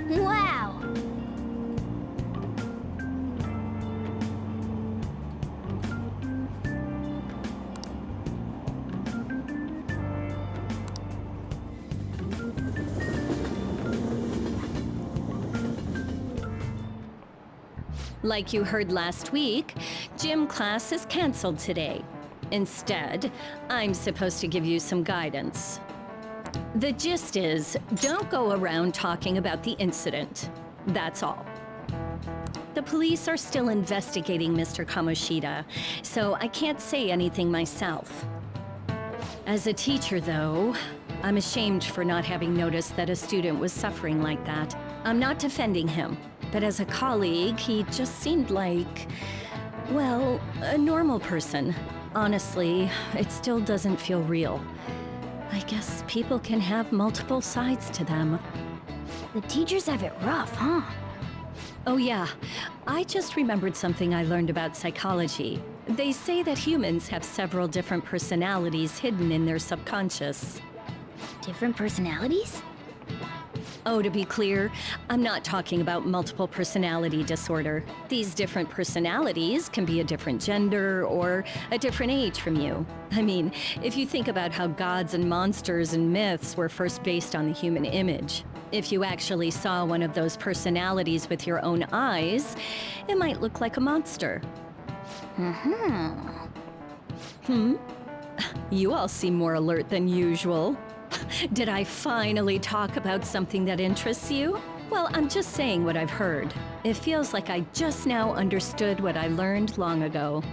Wow! Like you heard last week, gym class is canceled today. Instead, I'm supposed to give you some guidance. The gist is, don't go around talking about the incident. That's all. The police are still investigating Mr. Kamoshida, so I can't say anything myself. As a teacher, though, I'm ashamed for not having noticed that a student was suffering like that. I'm not defending him, but as a colleague, he just seemed like, well, a normal person. Honestly, it still doesn't feel real. I guess people can have multiple sides to them. The teachers have it rough, huh? Oh yeah, I just remembered something I learned about psychology. They say that humans have several different personalities hidden in their subconscious. Different personalities? Oh, to be clear, I'm not talking about multiple personality disorder. These different personalities can be a different gender or a different age from you. I mean, if you think about how gods and monsters and myths were first based on the human image, if you actually saw one of those personalities with your own eyes, it might look like a monster. You all seem more alert than usual. Did I finally talk about something that interests you? Well, I'm just saying what I've heard. It feels like I just now understood what I learned long ago.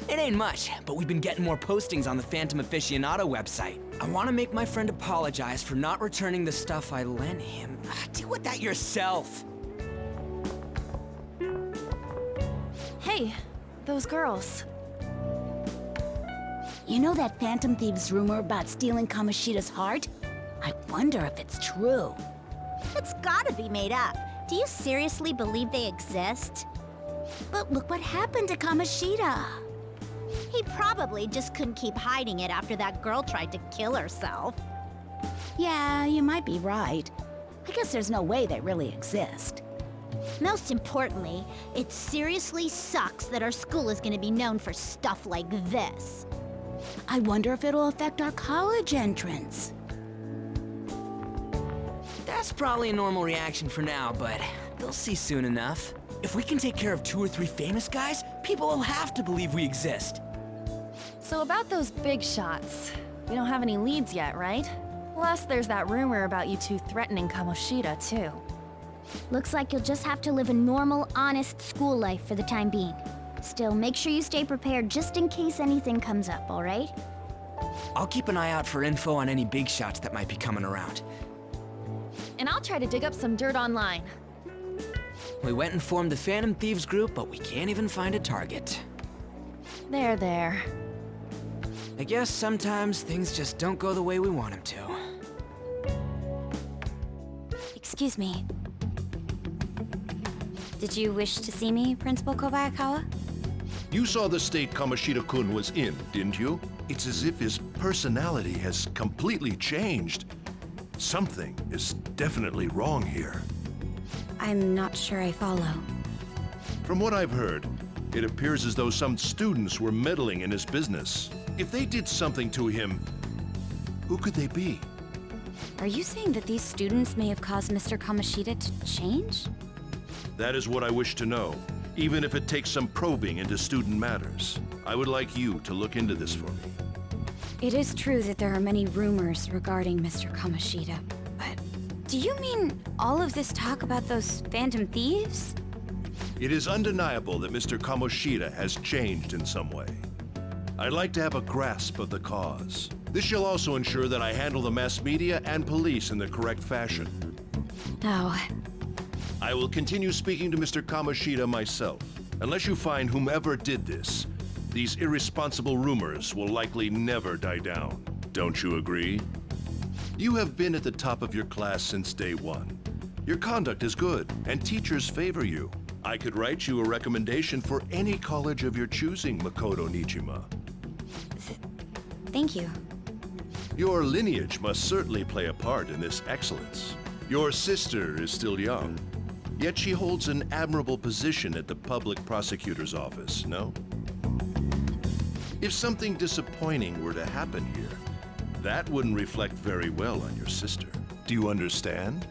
It ain't much, but we've been getting more postings on the Phantom Aficionado website. I want to make my friend apologize for not returning the stuff I lent him. Deal with that yourself. Hey, those girls. You know that Phantom Thieves rumor about stealing Kamoshida's heart? I wonder if it's true. It's gotta be made up. Do you seriously believe they exist? But look what happened to Kamoshida. He probably just couldn't keep hiding it after that girl tried to kill herself. Yeah, you might be right. I guess there's no way they really exist. Most importantly, it seriously sucks that our school is gonna be known for stuff like this. I wonder if it'll affect our college entrance. That's probably a normal reaction for now, but they'll see soon enough. If we can take care of 2 or 3 famous guys, people will have to believe we exist. So about those big shots, we don't have any leads yet, right? Plus, there's that rumor about you two threatening Kamoshida, too. Looks like you'll just have to live a normal, honest school life for the time being. Still, make sure you stay prepared just in case anything comes up, all right? I'll keep an eye out for info on any big shots that might be coming around. And I'll try to dig up some dirt online. We went and formed the Phantom Thieves group, but we can't even find a target. There. I guess sometimes things just don't go the way we want them to. Excuse me. Did you wish to see me, Principal Kobayakawa? You saw the state Kamoshida-kun was in, didn't you? It's as if his personality has completely changed. Something is definitely wrong here. I'm not sure I follow. From what I've heard, it appears as though some students were meddling in his business. If they did something to him, who could they be? Are you saying that these students may have caused Mr. Kamoshida to change? That is what I wish to know, even if it takes some probing into student matters. I would like you to look into this for me. It is true that there are many rumors regarding Mr. Kamoshida, but do you mean all of this talk about those Phantom Thieves? It is undeniable that Mr. Kamoshida has changed in some way. I'd like to have a grasp of the cause. This shall also ensure that I handle the mass media and police in the correct fashion. Oh. I will continue speaking to Mr. Kamoshida myself. Unless you find whomever did this, these irresponsible rumors will likely never die down. Don't you agree? You have been at the top of your class since day one. Your conduct is good, and teachers favor you. I could write you a recommendation for any college of your choosing, Makoto Nijima. Thank you. Your lineage must certainly play a part in this excellence. Your sister is still young, yet she holds an admirable position at the public prosecutor's office, no? If something disappointing were to happen here, that wouldn't reflect very well on your sister. Do you understand?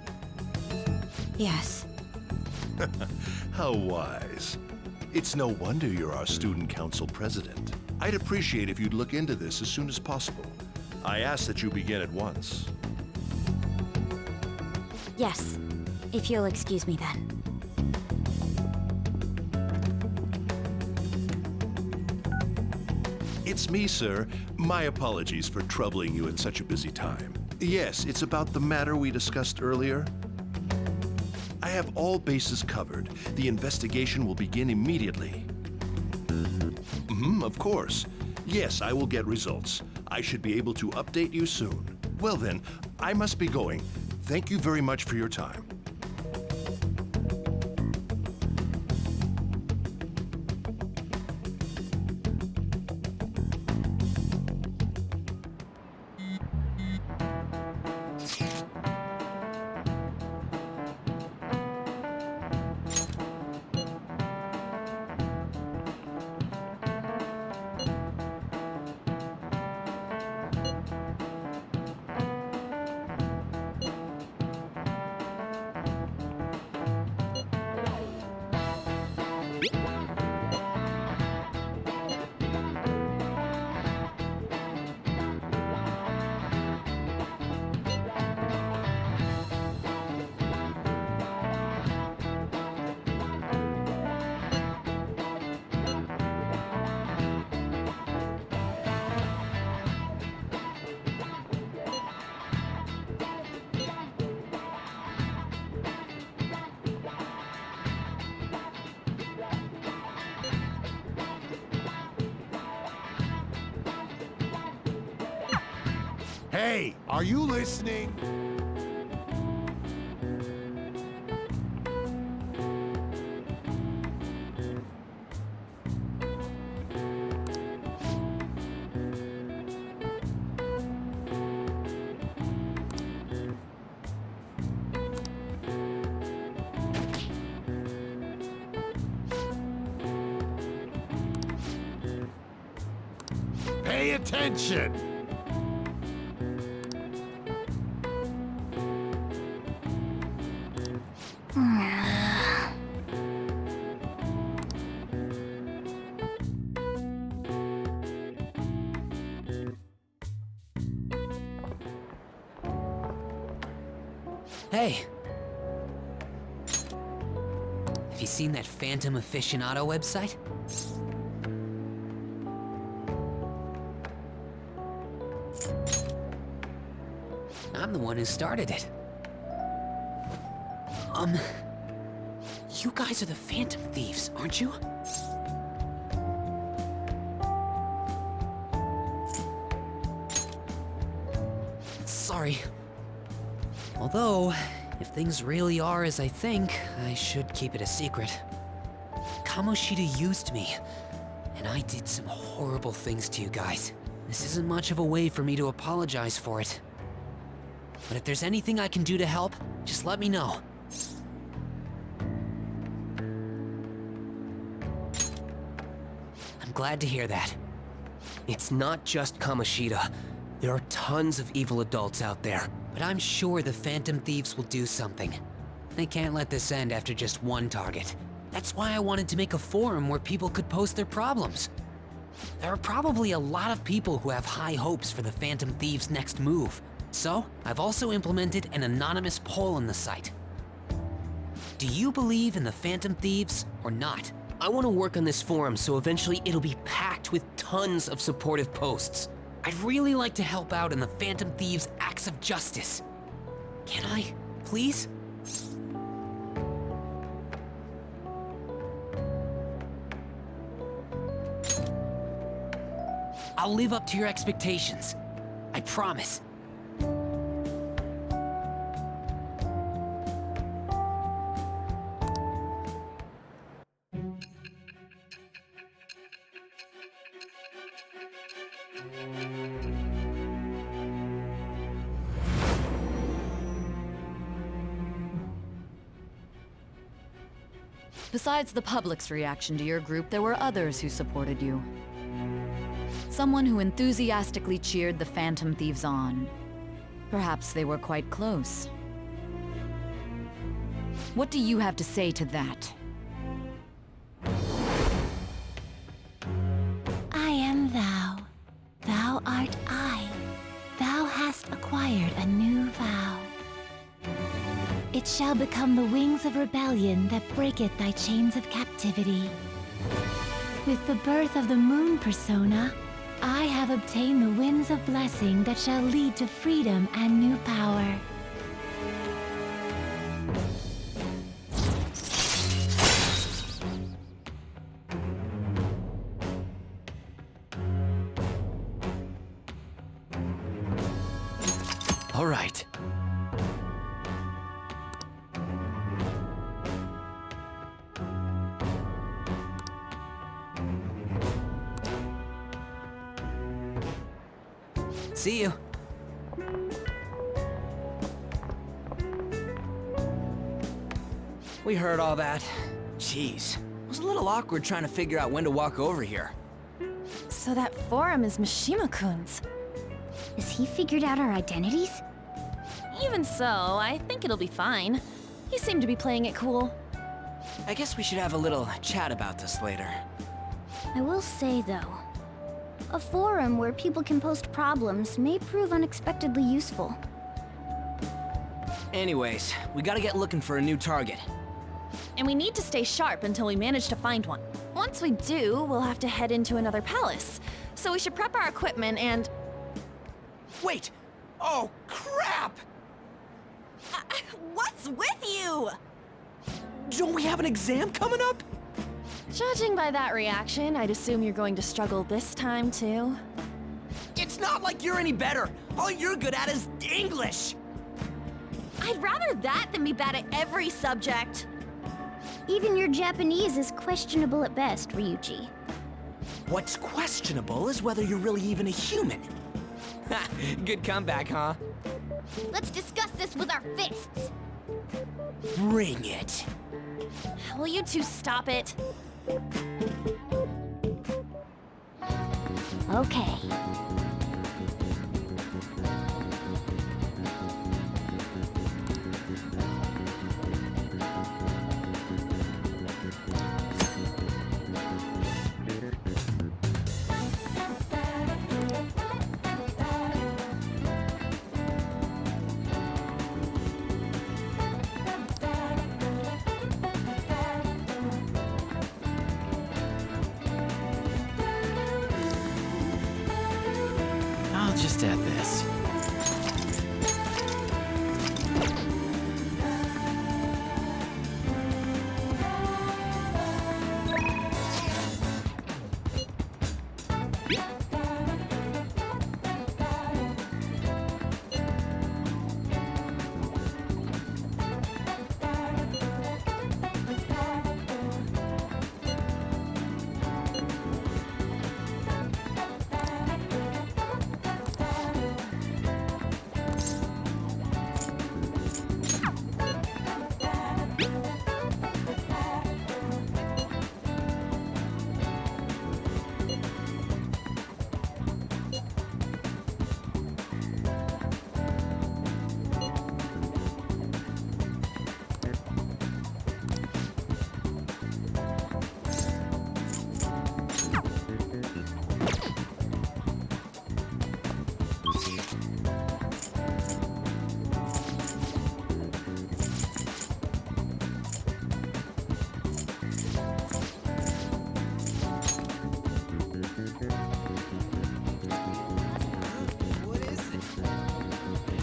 Yes. How wise. It's no wonder you're our student council president. I'd appreciate if you'd look into this as soon as possible. I ask that you begin at once. Yes. If you'll excuse me then. It's me, sir. My apologies for troubling you at such a busy time. Yes, it's about the matter we discussed earlier. I have all bases covered. The investigation will begin immediately. Of course. Yes, I will get results. I should be able to update you soon. Well then, I must be going. Thank you very much for your time. Hey, are you listening? Pay attention! Hey! Have you seen that Phantom Aficionado website? I'm the one who started it. You guys are the Phantom Thieves, aren't you? Sorry. Although, if things really are as I think, I should keep it a secret. Kamoshida used me, and I did some horrible things to you guys. This isn't much of a way for me to apologize for it. But if there's anything I can do to help, just let me know. I'm glad to hear that. It's not just Kamoshida. There are tons of evil adults out there. But I'm sure the Phantom Thieves will do something. They can't let this end after just one target. That's why I wanted to make a forum where people could post their problems. There are probably a lot of people who have high hopes for the Phantom Thieves' next move. So, I've also implemented an anonymous poll on the site. Do you believe in the Phantom Thieves or not? I want to work on this forum so eventually it'll be packed with tons of supportive posts. I'd really like to help out in the Phantom Thieves' acts of justice. Can I, please? I'll live up to your expectations. I promise. Besides the public's reaction to your group, there were others who supported you. Someone who enthusiastically cheered the Phantom Thieves on. Perhaps they were quite close. What do you have to say to that? I am thou. Thou art I. Thou hast acquired a new vow. It shall become the wings of rebellion that breaketh thy chains of captivity. With the birth of the moon persona, I have obtained the winds of blessing that shall lead to freedom and new power. All right. See you. We heard all that. Jeez. It was a little awkward trying to figure out when to walk over here. So that forum is Mishima-kun's. Has he figured out our identities? Even so, I think it'll be fine. He seemed to be playing it cool. I guess we should have a little chat about this later. I will say, though, a forum where people can post problems may prove unexpectedly useful. Anyways, we gotta get looking for a new target. And we need to stay sharp until we manage to find one. Once we do, we'll have to head into another palace. So we should prep our equipment and... Wait! Oh, crap! What's with you? Don't we have an exam coming up? Judging by that reaction, I'd assume you're going to struggle this time, too. It's not like you're any better. All you're good at is English. I'd rather that than be bad at every subject. Even your Japanese is questionable at best, Ryuji. What's questionable is whether you're really even a human. Good comeback, huh? Let's discuss this with our fists. Bring it. Will you two stop it? Okay. I'll just add this.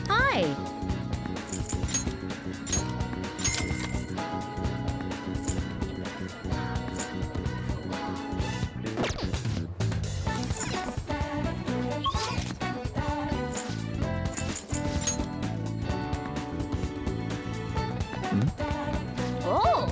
Hi! Oh!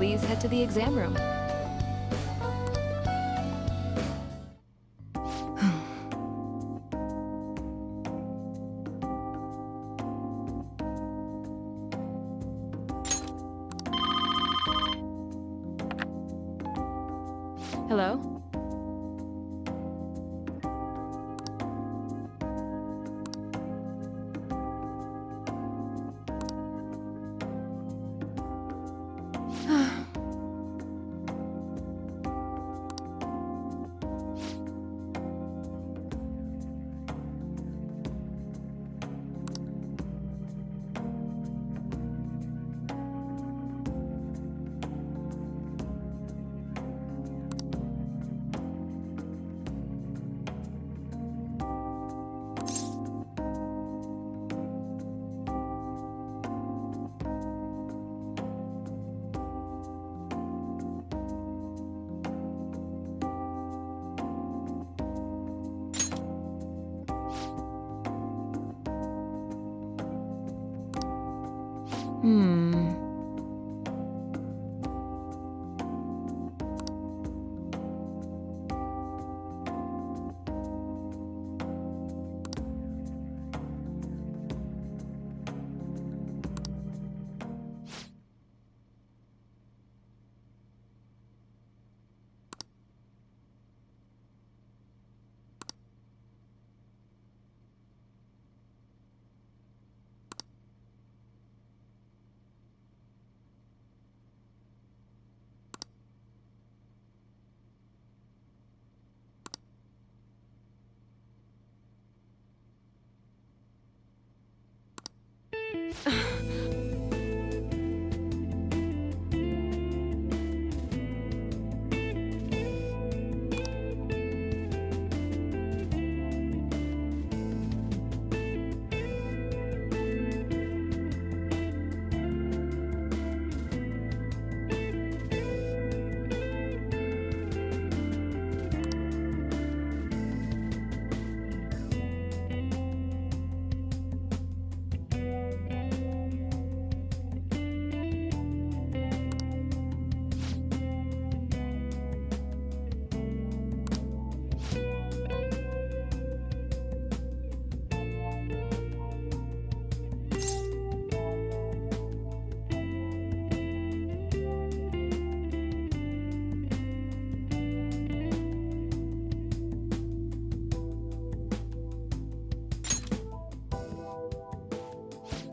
Please head to the exam room. Hello?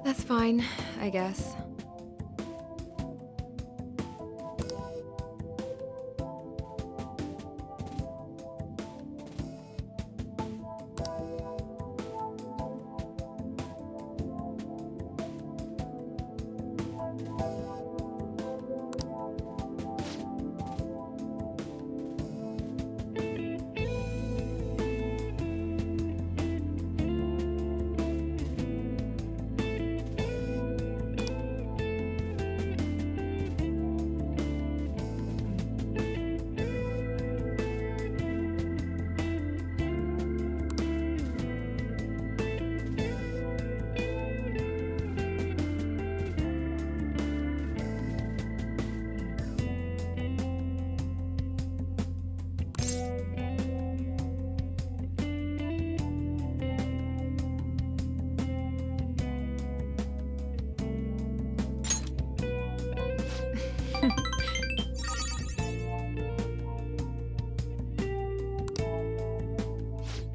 That's fine, I guess.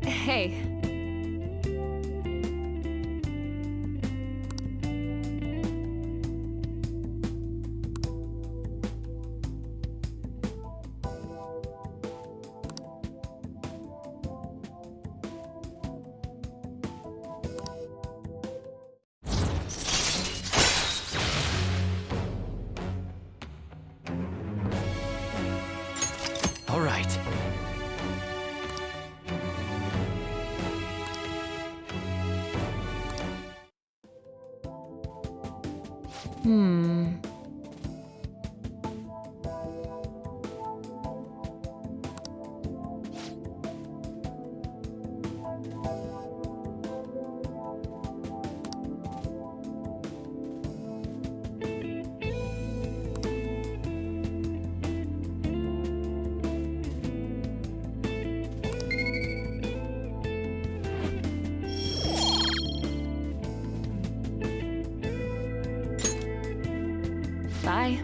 Hey. Bye.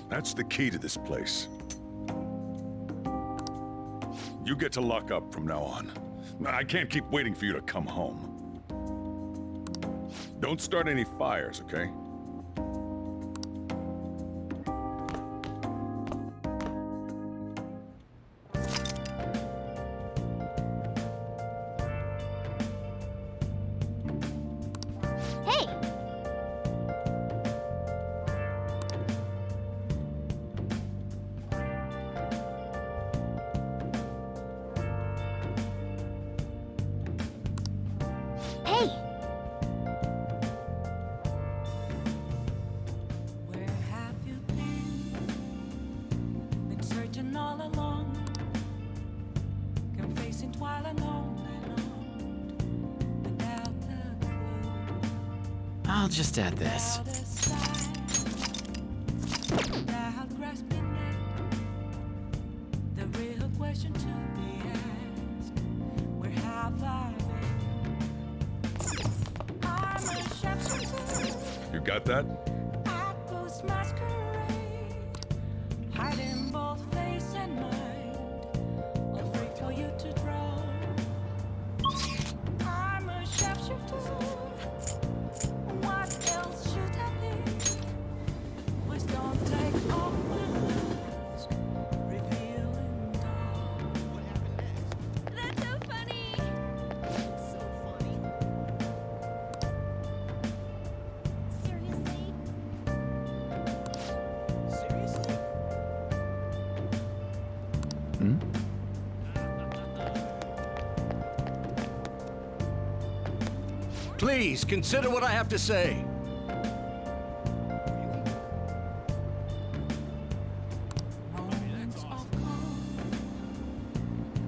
That's the key to this place. You get to lock up from now on. I can't keep waiting for you to come home. Don't start any fires, okay? Hey! Hey! Where have you been? Been searching all along, confessing while alone without the clue. I'll just add this. Without grasping it, the real question to be asked: where have I been? I'm a shapeshifter. You got that? At post masquerade, hiding both face and mind, afraid for you to draw. I'm a shapeshifter. What else should I be? Please don't take off my mask, revealing dawn. What happened next? That's so funny. So funny. Seriously? Seriously? Hmm? Please, consider what I have to say. Moments of calm,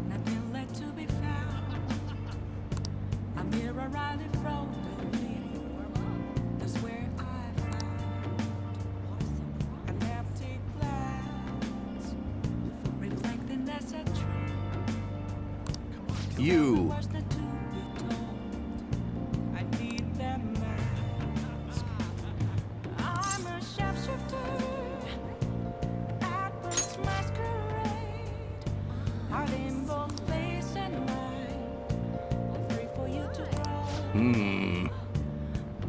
nothing left to be found. A mirror right in front of me. That's where I found an empty glass, reflecting as a tree. You. Words not to be told. I need them mask. I'm a shapeshifter. Apples masquerade. Heart in both face and mind. Free for you to throw.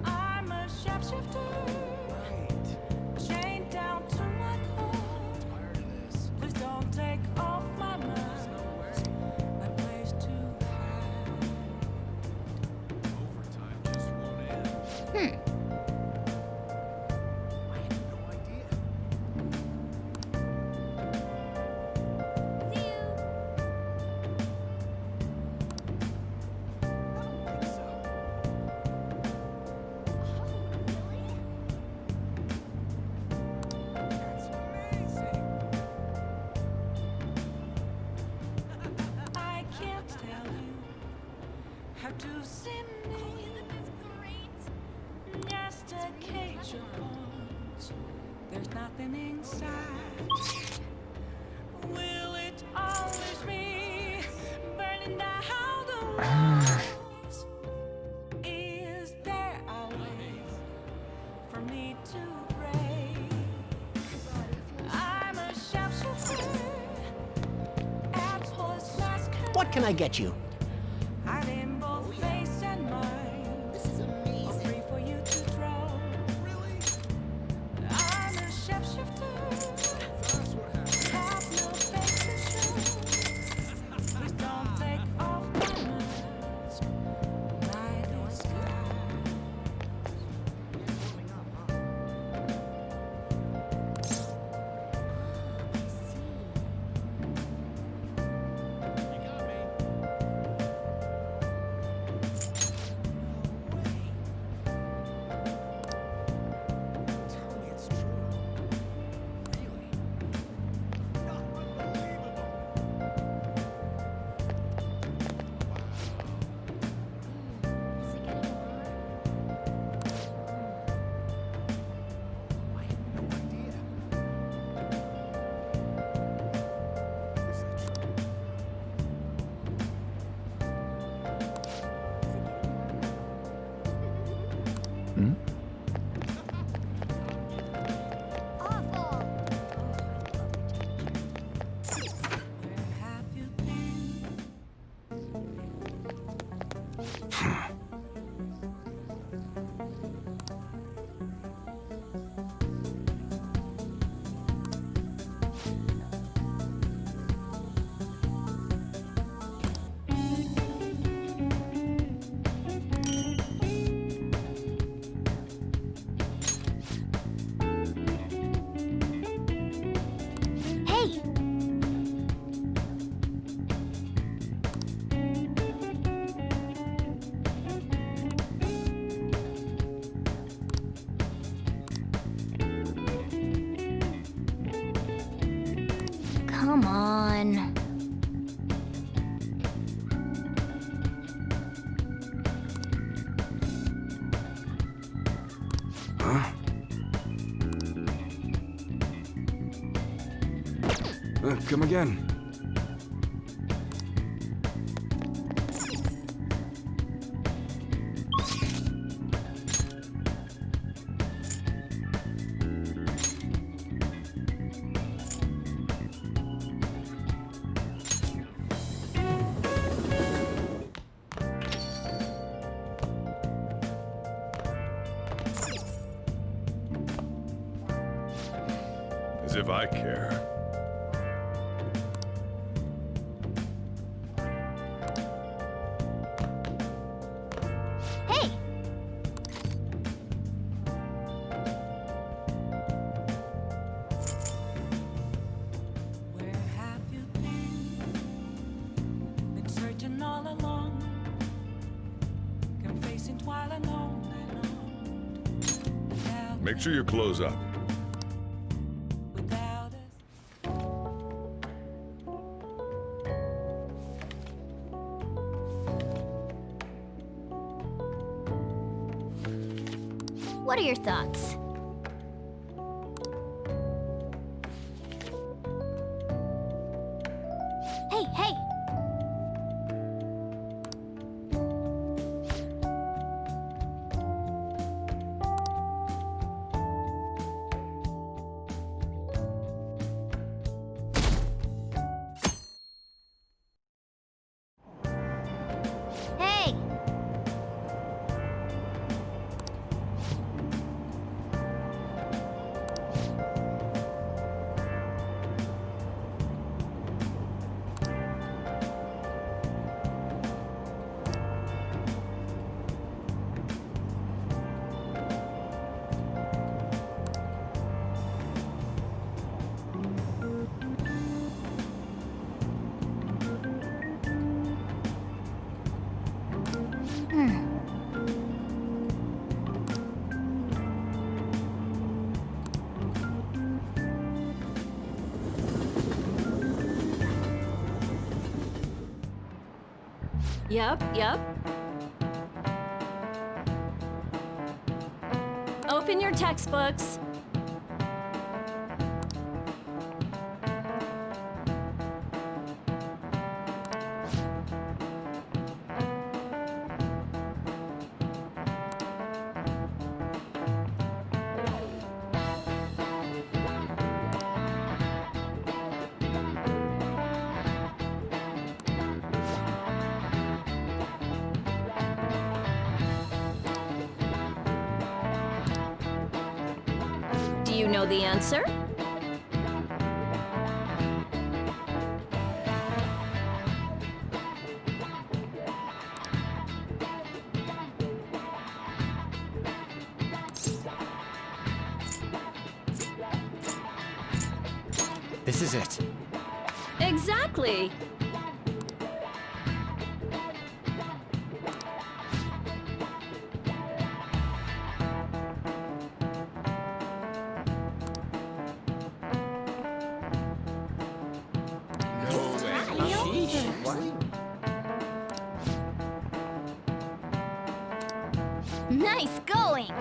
I'm a shapeshifter. Chained down to my core. Please don't take off my mask. My place to hide. seducing me. Just a cage of bones. There's nothing inside. Will it always be burning down the walls? Is there a way for me to break? I'm a sharpshooter at post masquerade. What can I get you? I'm in both face and mind. This is amazing. All free for you to throw. Really? I'm a shapeshifter. Have no face to show. Please don't take off my mask. My disguise. Come on. Come again. As if I care. Hey! Where have you been? Been searching all along. Confessing while alone and on. Without Make sure you close up. without us. What are your thoughts? Hey, hey! Hey! Yep. Open your textbooks. Do you know the answer? This is it. Exactly. Nice going!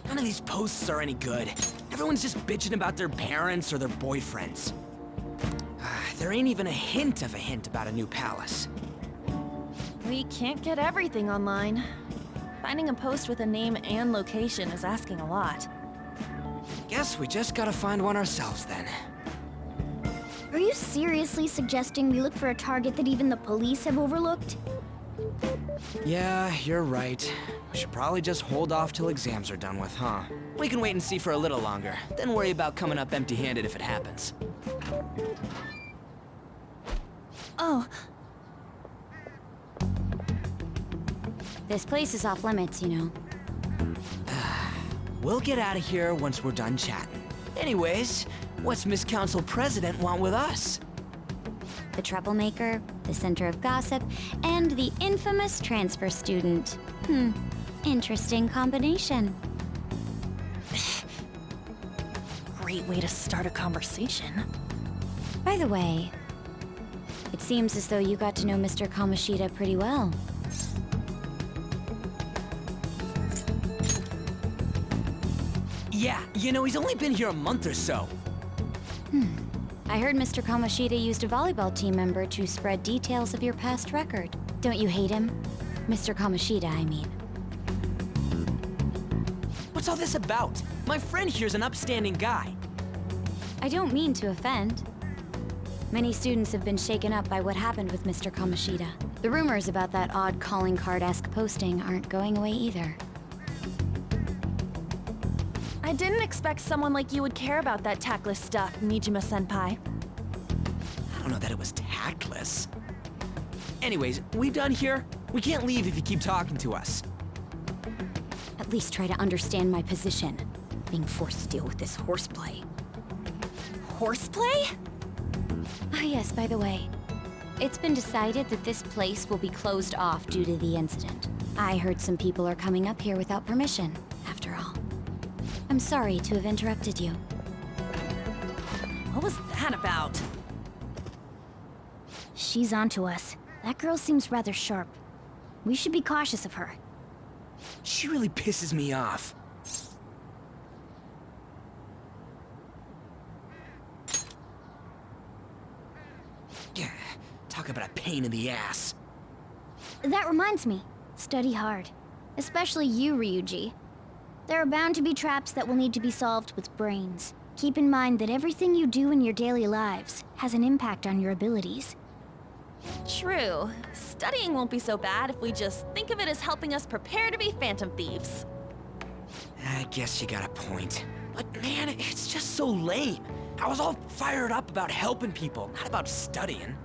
None of these posts are any good. Everyone's just bitching about their parents or their boyfriends. There ain't even a hint about a new palace. We can't get everything online. Finding a post with a name and location is asking a lot. Guess we just gotta find one ourselves then. Are you seriously suggesting we look for a target that even the police have overlooked? Yeah, you're right. We should probably just hold off till exams are done with, huh? We can wait and see for a little longer, then worry about coming up empty-handed if it happens. Oh. This place is off limits, you know. We'll get out of here once we're done chatting. Anyways, what's Miss Council President want with us? The troublemaker, the center of gossip, and the infamous transfer student. Interesting combination. Great way to start a conversation. By the way, it seems as though you got to know Mr. Kamoshida pretty well. Yeah, you know, he's only been here a month or so. I heard Mr. Kamoshida used a volleyball team member to spread details of your past record. Don't you hate him? Mr. Kamoshida, I mean. What's all this about? My friend here's an upstanding guy. I don't mean to offend. Many students have been shaken up by what happened with Mr. Kamoshida. The rumors about that odd calling card-esque posting aren't going away either. I didn't expect someone like you would care about that tactless stuff, Nijima-senpai. I don't know that it was tactless. Anyways, we done here? We can't leave if you keep talking to us. At least try to understand my position. Being forced to deal with this horseplay. Horseplay? Ah yes, by the way. It's been decided that this place will be closed off due to the incident. I heard some people are coming up here without permission, after all. I'm sorry to have interrupted you. What was that about? She's onto us. That girl seems rather sharp. We should be cautious of her. She really pisses me off. Yeah, talk about a pain in the ass. That reminds me. Study hard. Especially you, Ryuji. There are bound to be traps that will need to be solved with brains. Keep in mind that everything you do in your daily lives has an impact on your abilities. True. Studying won't be so bad if we just think of it as helping us prepare to be phantom thieves. I guess you got a point. But man, it's just so lame. I was all fired up about helping people, not about studying.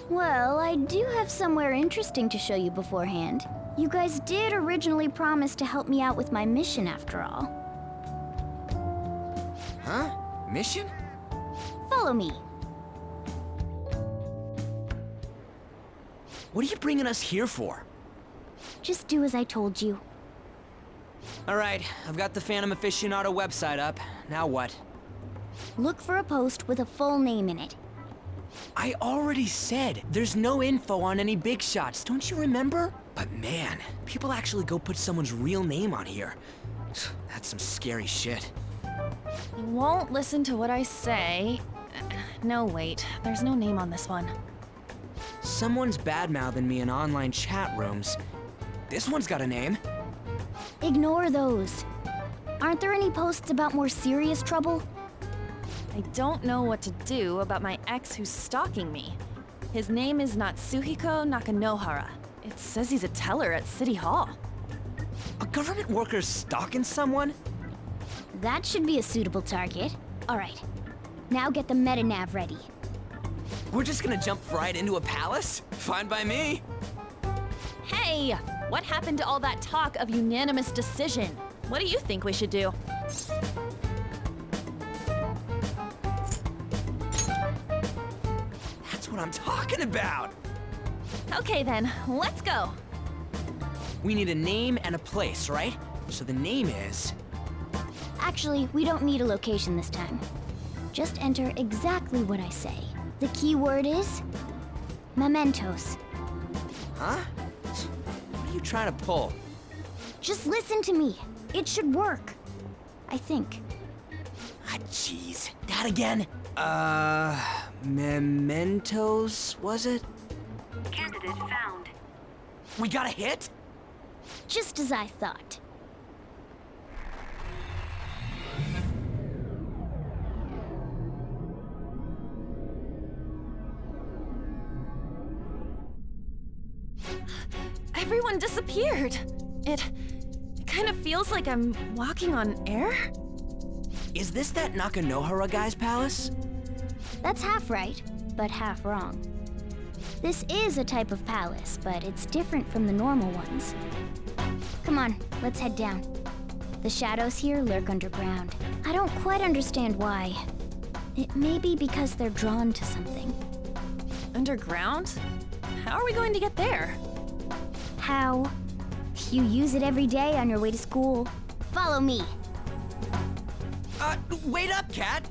Well, I do have somewhere interesting to show you beforehand. You guys did originally promise to help me out with my mission after all. Huh? Mission? Follow me. What are you bringing us here for? Just do as I told you. Alright, I've got the Phantom Aficionado website up. Now what? Look for a post with a full name in it. I already said there's no info on any big shots, don't you remember? But man, people actually go put someone's real name on here. That's some scary shit. You won't listen to what I say. No, wait. There's no name on this one. Someone's bad-mouthing me in online chat rooms. This one's got a name. Ignore those. Aren't there any posts about more serious trouble? I don't know what to do about my ex who's stalking me. His name is Natsuhiko Nakanohara. It says he's a teller at City Hall. A government worker stalking someone? That should be a suitable target. All right. Now get the metanav ready. We're just gonna jump right into a palace? Fine by me. Hey! What happened to all that talk of unanimous decision? What do you think we should do? That's what I'm talking about! Okay then, let's go! We need a name and a place, right? So the name is... Actually, we don't need a location this time. Just enter exactly what I say. The key word is... mementos. Huh? What are you trying to pull? Just listen to me. It should work. I think. Ah, jeez. That again? Mementos, was it? Candidate found. We got a hit? Just as I thought. Everyone disappeared. It kind of feels like I'm walking on air. Is this that Nakanohara guy's palace? That's half right, but half wrong. This is a type of palace, but it's different from the normal ones. Come on, let's head down. The shadows here lurk underground. I don't quite understand why. It may be because they're drawn to something. Underground? How are we going to get there? How? You use it every day on your way to school. Follow me. Wait up, Cat!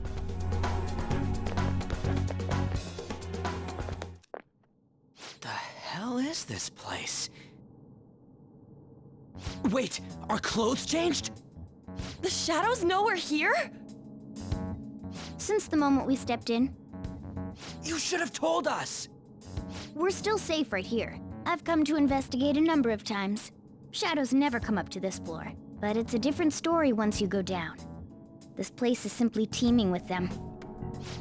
The hell is this place? Wait, our clothes changed? The shadows know we're here? Since the moment we stepped in. You should have told us! We're still safe right here. I've come to investigate a number of times. Shadows never come up to this floor, but it's a different story once you go down. This place is simply teeming with them.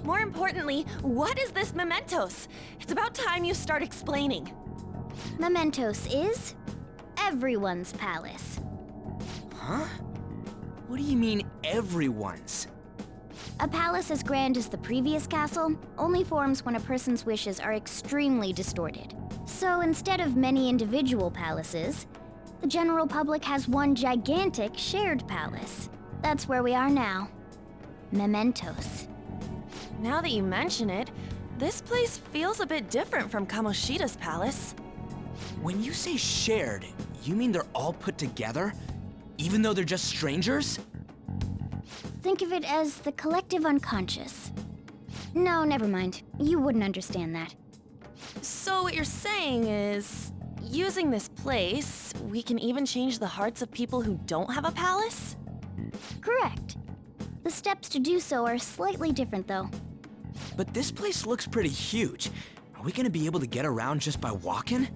More importantly, what is this mementos? It's about time you start explaining. Mementos is everyone's palace. Huh? What do you mean, everyone's? A palace as grand as the previous castle only forms when a person's wishes are extremely distorted. So instead of many individual palaces, the general public has one gigantic shared palace. That's where we are now. Mementos. Now that you mention it, this place feels a bit different from Kamoshida's palace. When you say shared, you mean they're all put together? Even though they're just strangers? Think of it as the collective unconscious. No, never mind. You wouldn't understand that. So what you're saying is, using this place, we can even change the hearts of people who don't have a palace? Correct. The steps to do so are slightly different, though. But this place looks pretty huge. Are we gonna be able to get around just by walking?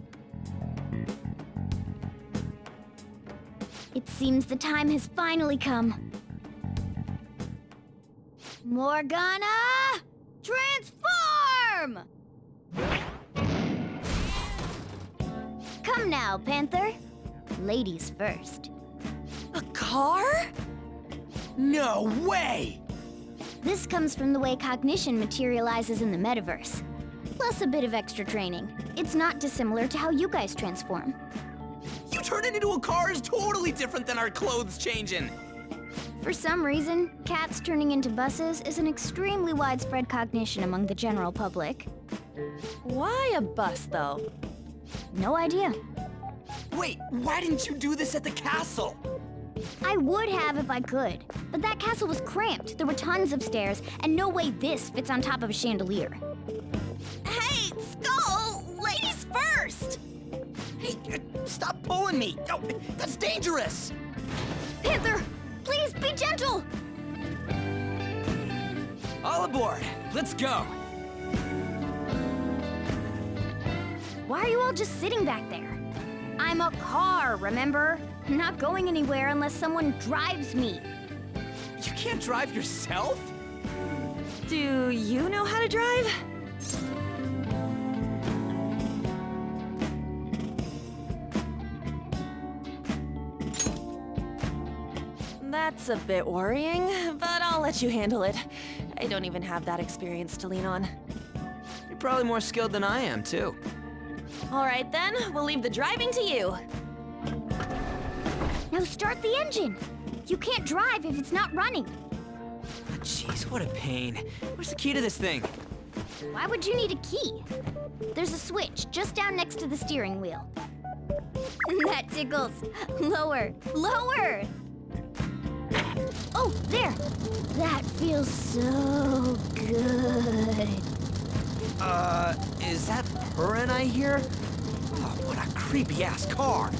It seems the time has finally come. Morgana! Transform! Come now, Panther. Ladies first. A car? No way! This comes from the way cognition materializes in the metaverse. plus a bit of extra training. It's not dissimilar to how you guys transform. You turning into a car is totally different than our clothes changing. For some reason, cats turning into buses is an extremely widespread cognition among the general public. Why a bus, though? No idea. Wait, why didn't you do this at the castle? I would have if I could, but that castle was cramped. There were tons of stairs, and no way this fits on top of a chandelier. Hey, Skull! Ladies first! Hey, stop pulling me! Oh, that's dangerous! Panther, please be gentle! All aboard! Let's go! Why are you all just sitting back there? I'm a car, remember? Not going anywhere unless someone drives me. You can't drive yourself? Do you know how to drive? That's a bit worrying, but I'll let you handle it. I don't even have that experience to lean on. You're probably more skilled than I am, too. All right then, we'll leave the driving to you. Now start the engine. You can't drive if it's not running. Jeez, what a pain. Where's the key to this thing? Why would you need a key? There's a switch just down next to the steering wheel. That tickles. Lower, lower! Oh, there! That feels so good. Is that purring I hear? Oh, what a creepy-ass car!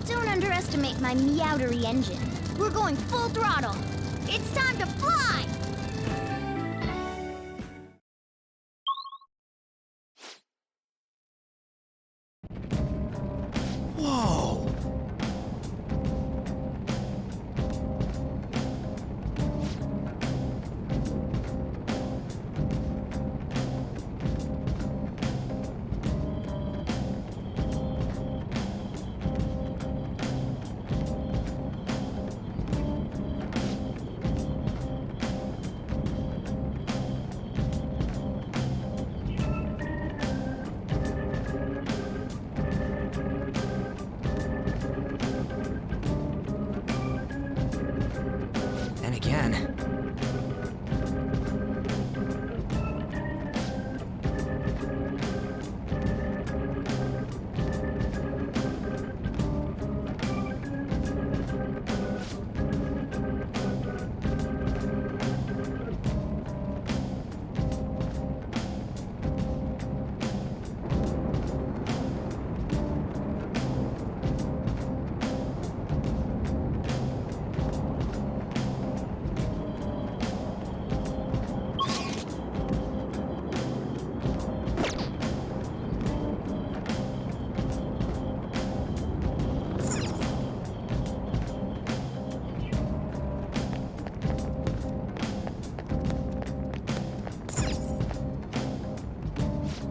Don't underestimate my meowdery engine. We're going full throttle. It's time to fly! Whoa! And again.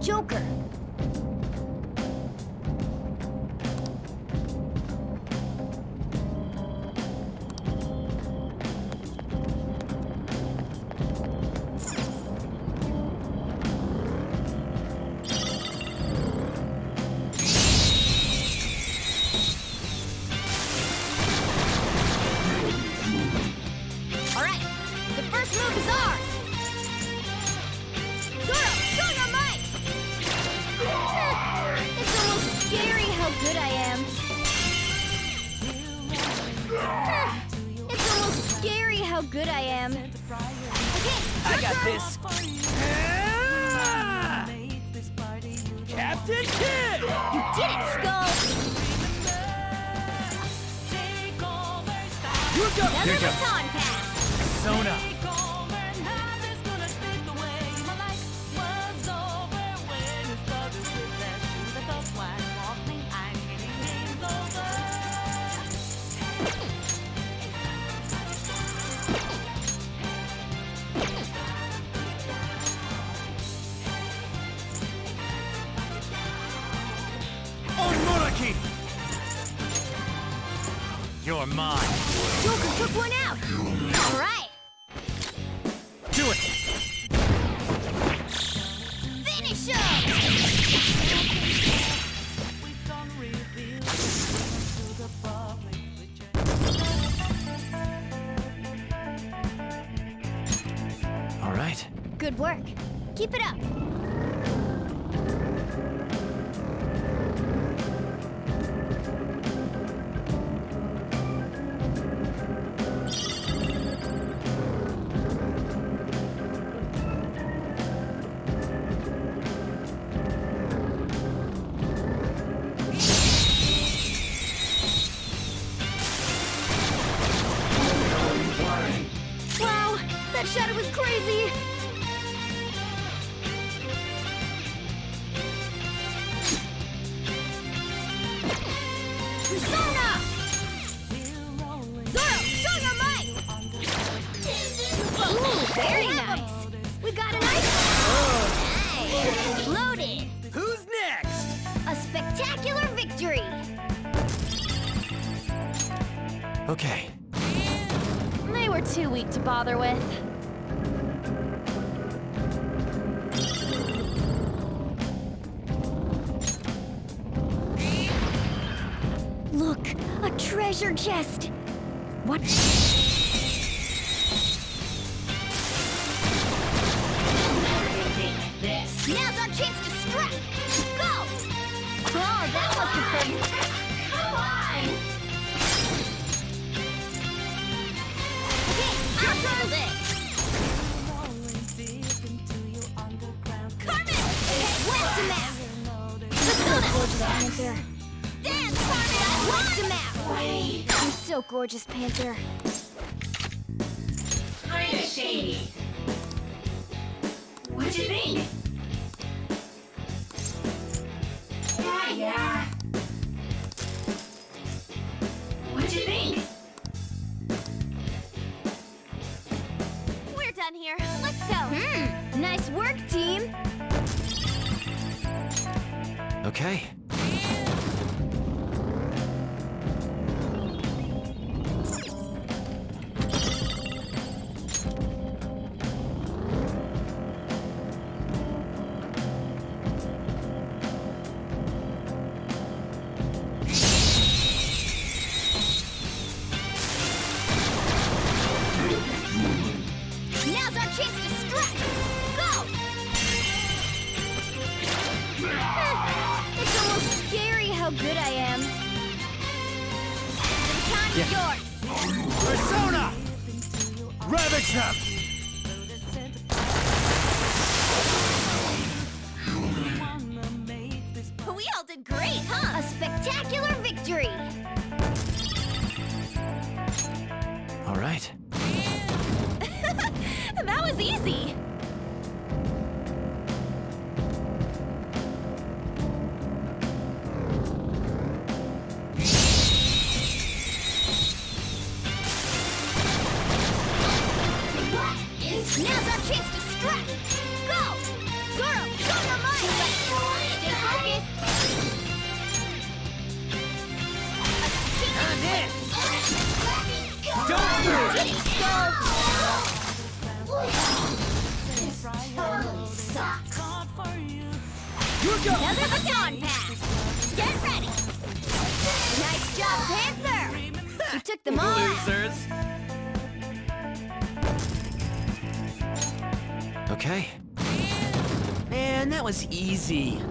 Joker. All right, the first move is ours. Zoro, show your might! It's almost scary how good I am. It's almost scary how good I am. Okay, I got this. Captain Kid! You did it, Skull! Another baton pass. Sona. Onmuraki! You're mine. Joker took one out. All right. Do it! Finish him! Good work. Keep it up. Wow, that shadow was crazy! Persona! Zoro, show your might! Ooh, very nice! We got an ice! Nice! Loaded! Who's next? A spectacular victory! Okay. They were too weak to bother with. Look, a treasure chest! What? Now's our chance to strike! Go! Oh, that must have been... Come on! Okay, I'll handle this! Carmen! West to map! Persona! Gorgeous Panther! Dance, Carmen! West to map! You're so gorgeous, Panther. Kinda shady. What'd you think? Yeah. What'd you think? We're done here. Let's go. Nice work, team! Okay. Now's our chance to strike! Go! It's almost scary how good I am. The time is yours! Persona! Ravage him! We all did great, huh? A spectacular victory! All right. That was easy. Now's our chance to strike! Go! Zoro, show your might! Stay focused! Don't move! You're go! Another baton pass! Get ready! Nice job, Panther! You took them all out! Losers! Okay. Man, that was easy.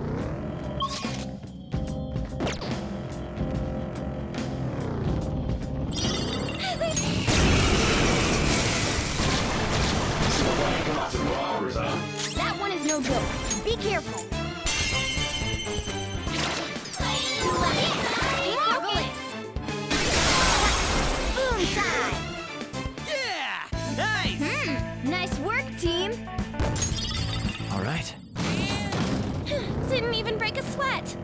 That one is no joke. Be careful. Stay focused. Boom time. Yeah! Nice! Nice work, team. All right. Didn't even break a sweat.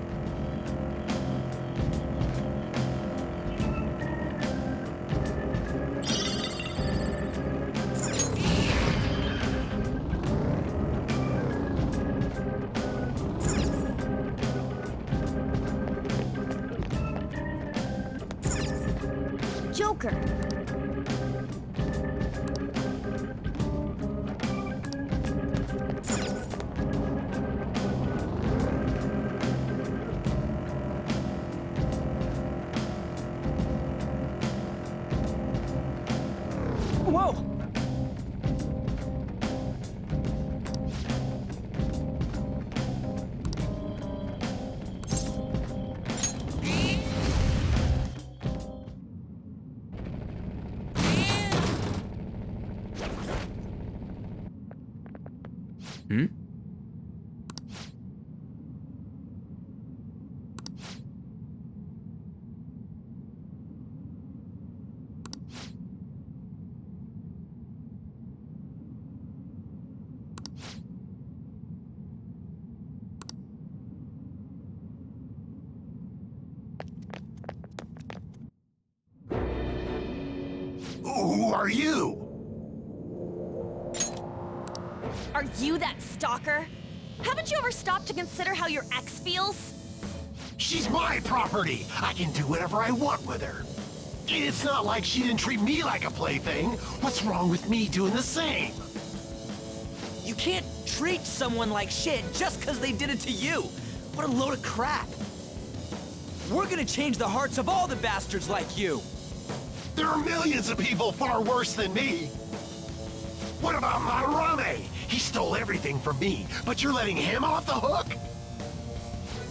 Joker. Whoa! Hmm? Who are you? Are you that stalker? Haven't you ever stopped to consider how your ex feels? She's my property. I can do whatever I want with her. It's not like she didn't treat me like a plaything. What's wrong with me doing the same? You can't treat someone like shit just because they did it to you. What a load of crap. We're gonna change the hearts of all the bastards like you. There are millions of people far worse than me. What about Madarame? He stole everything from me, but you're letting him off the hook?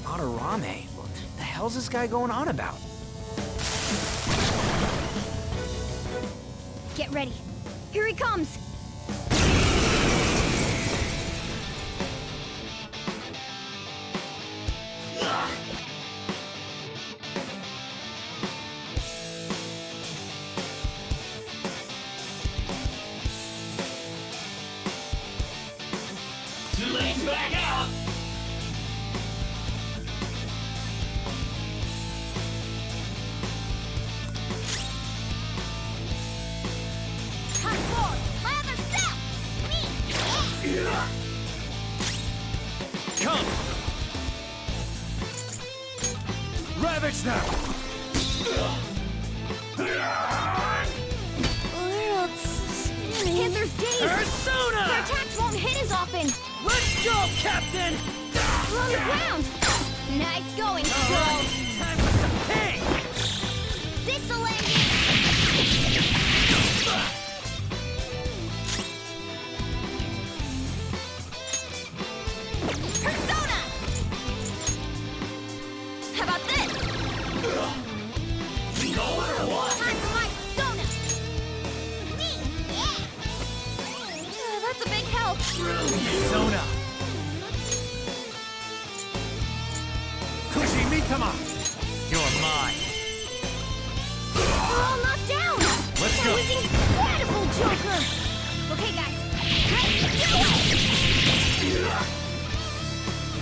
Madarame? What the hell's this guy going on about? Get ready. Here he comes. Too late to back out! Hot forward. My other step. Me. Come! Ravage them! Panther's days. Persona! Their attacks won't hit as often. Let's go, Captain! We're on the ground. Nice going, Skull. Time for some ping! This'll end it. Persona! How about this? We going or what? Time for my persona. Me. Yeah. That's a big help. Persona! Kushimitama! You're mine! We're all knocked down. Let's That go. was incredible, Joker. Okay, guys. Let's do it.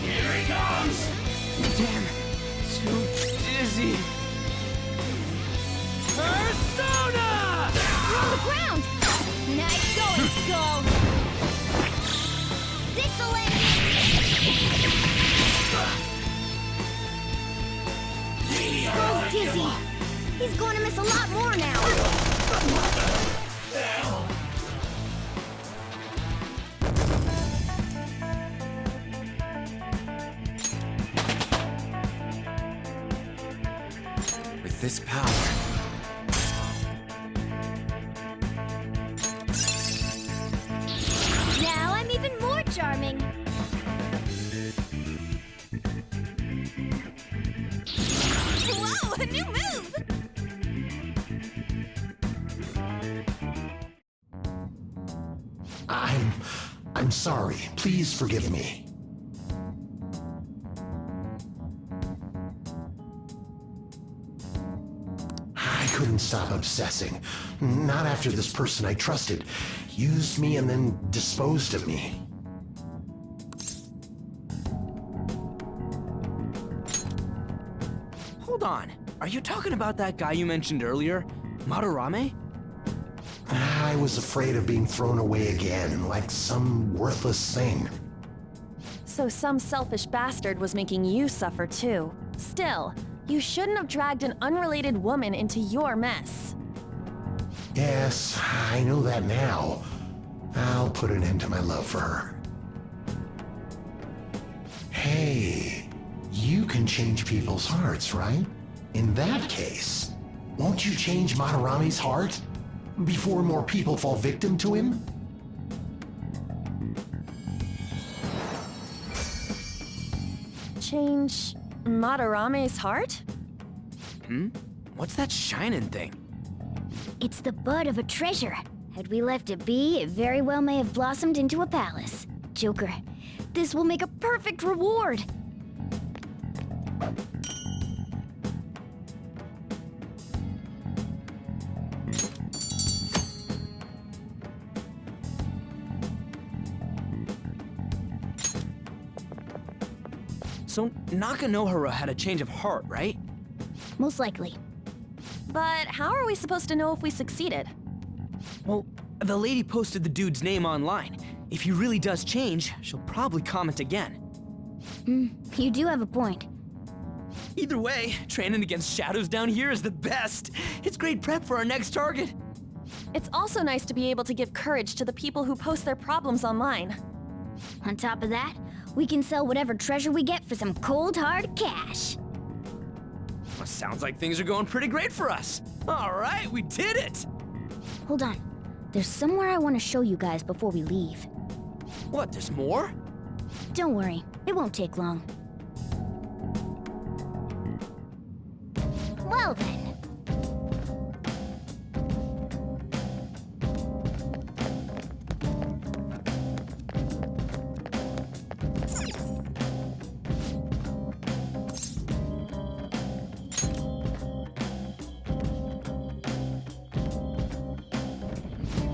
Here he comes! Damn, too dizzy. Persona! We're on the ground. Nice going, Skull. This'll end it. Skull's dizzy. He's going to miss a lot more now. With this power, Now I'm even more charming. Whoa, a new move! I'm sorry. Please forgive me. I couldn't stop obsessing. Not after this person I trusted used me and then disposed of me. Hold on. Are you talking about that guy you mentioned earlier? Madarame? I was afraid of being thrown away again, like some worthless thing. So some selfish bastard was making you suffer too. Still, you shouldn't have dragged an unrelated woman into your mess. Yes, I know that now. I'll put an end to my love for her. Hey, you can change people's hearts, right? In that case, won't you change Madarame's heart? Before more people fall victim to him? Change Madarame's heart? Hmm? What's that shining thing? It's the bud of a treasure. Had we left it be, it very well may have blossomed into a palace. Joker, This will make a perfect reward. So Nakanohara had a change of heart, right? Most likely. But how are we supposed to know if we succeeded? Well, the lady posted the dude's name online. If he really does change, she'll probably comment again. You do have a point. Either way, training against shadows down here is the best. It's great prep for our next target. It's also nice to be able to give courage to the people who post their problems online. On top of that, we can sell whatever treasure we get for some cold hard cash. Well, sounds like things are going pretty great for us. All right, we did it! Hold on. There's somewhere I want to show you guys before we leave. What, there's more? Don't worry, it won't take long. Well then.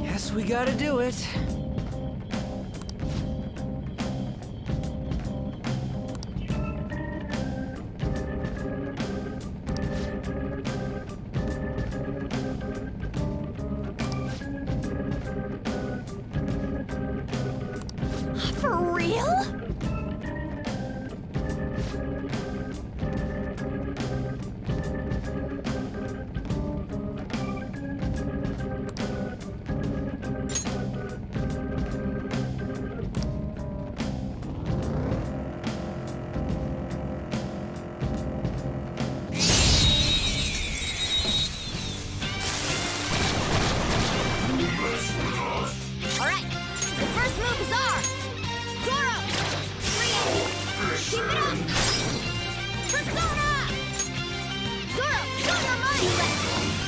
Guess we gotta do it. For real? Alright, the first move is ours! Zoro! 380! Keep it up! Persona! Zoro, show your mind!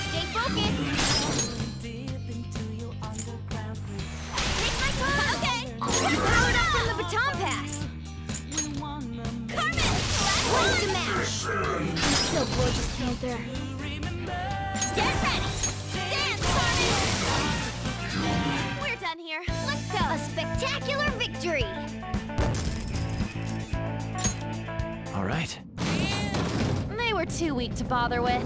Stay focused! Take my time! Okay! Power up from the baton pass! Carmen! Where's the match? So gorgeous, Panther. Get ready! Dance, Carmen! We're done here. Let's go. A spectacular victory! All right. They were too weak to bother with.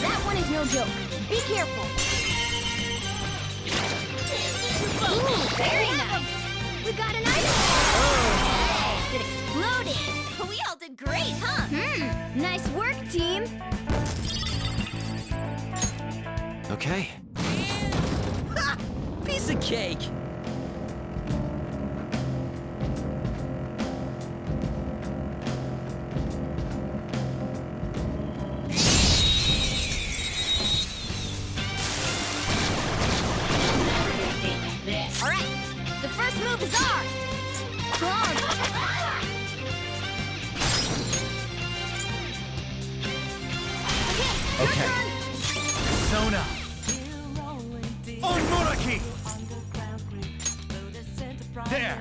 That one is no joke. Be careful. Ooh, very nice. We got an item. Oh, it exploded. We all did great, huh? Nice work, team. Okay. Ha! Piece of cake! Alright, the first move is ours. Strong. Okay. Sona. Onmuraki! There!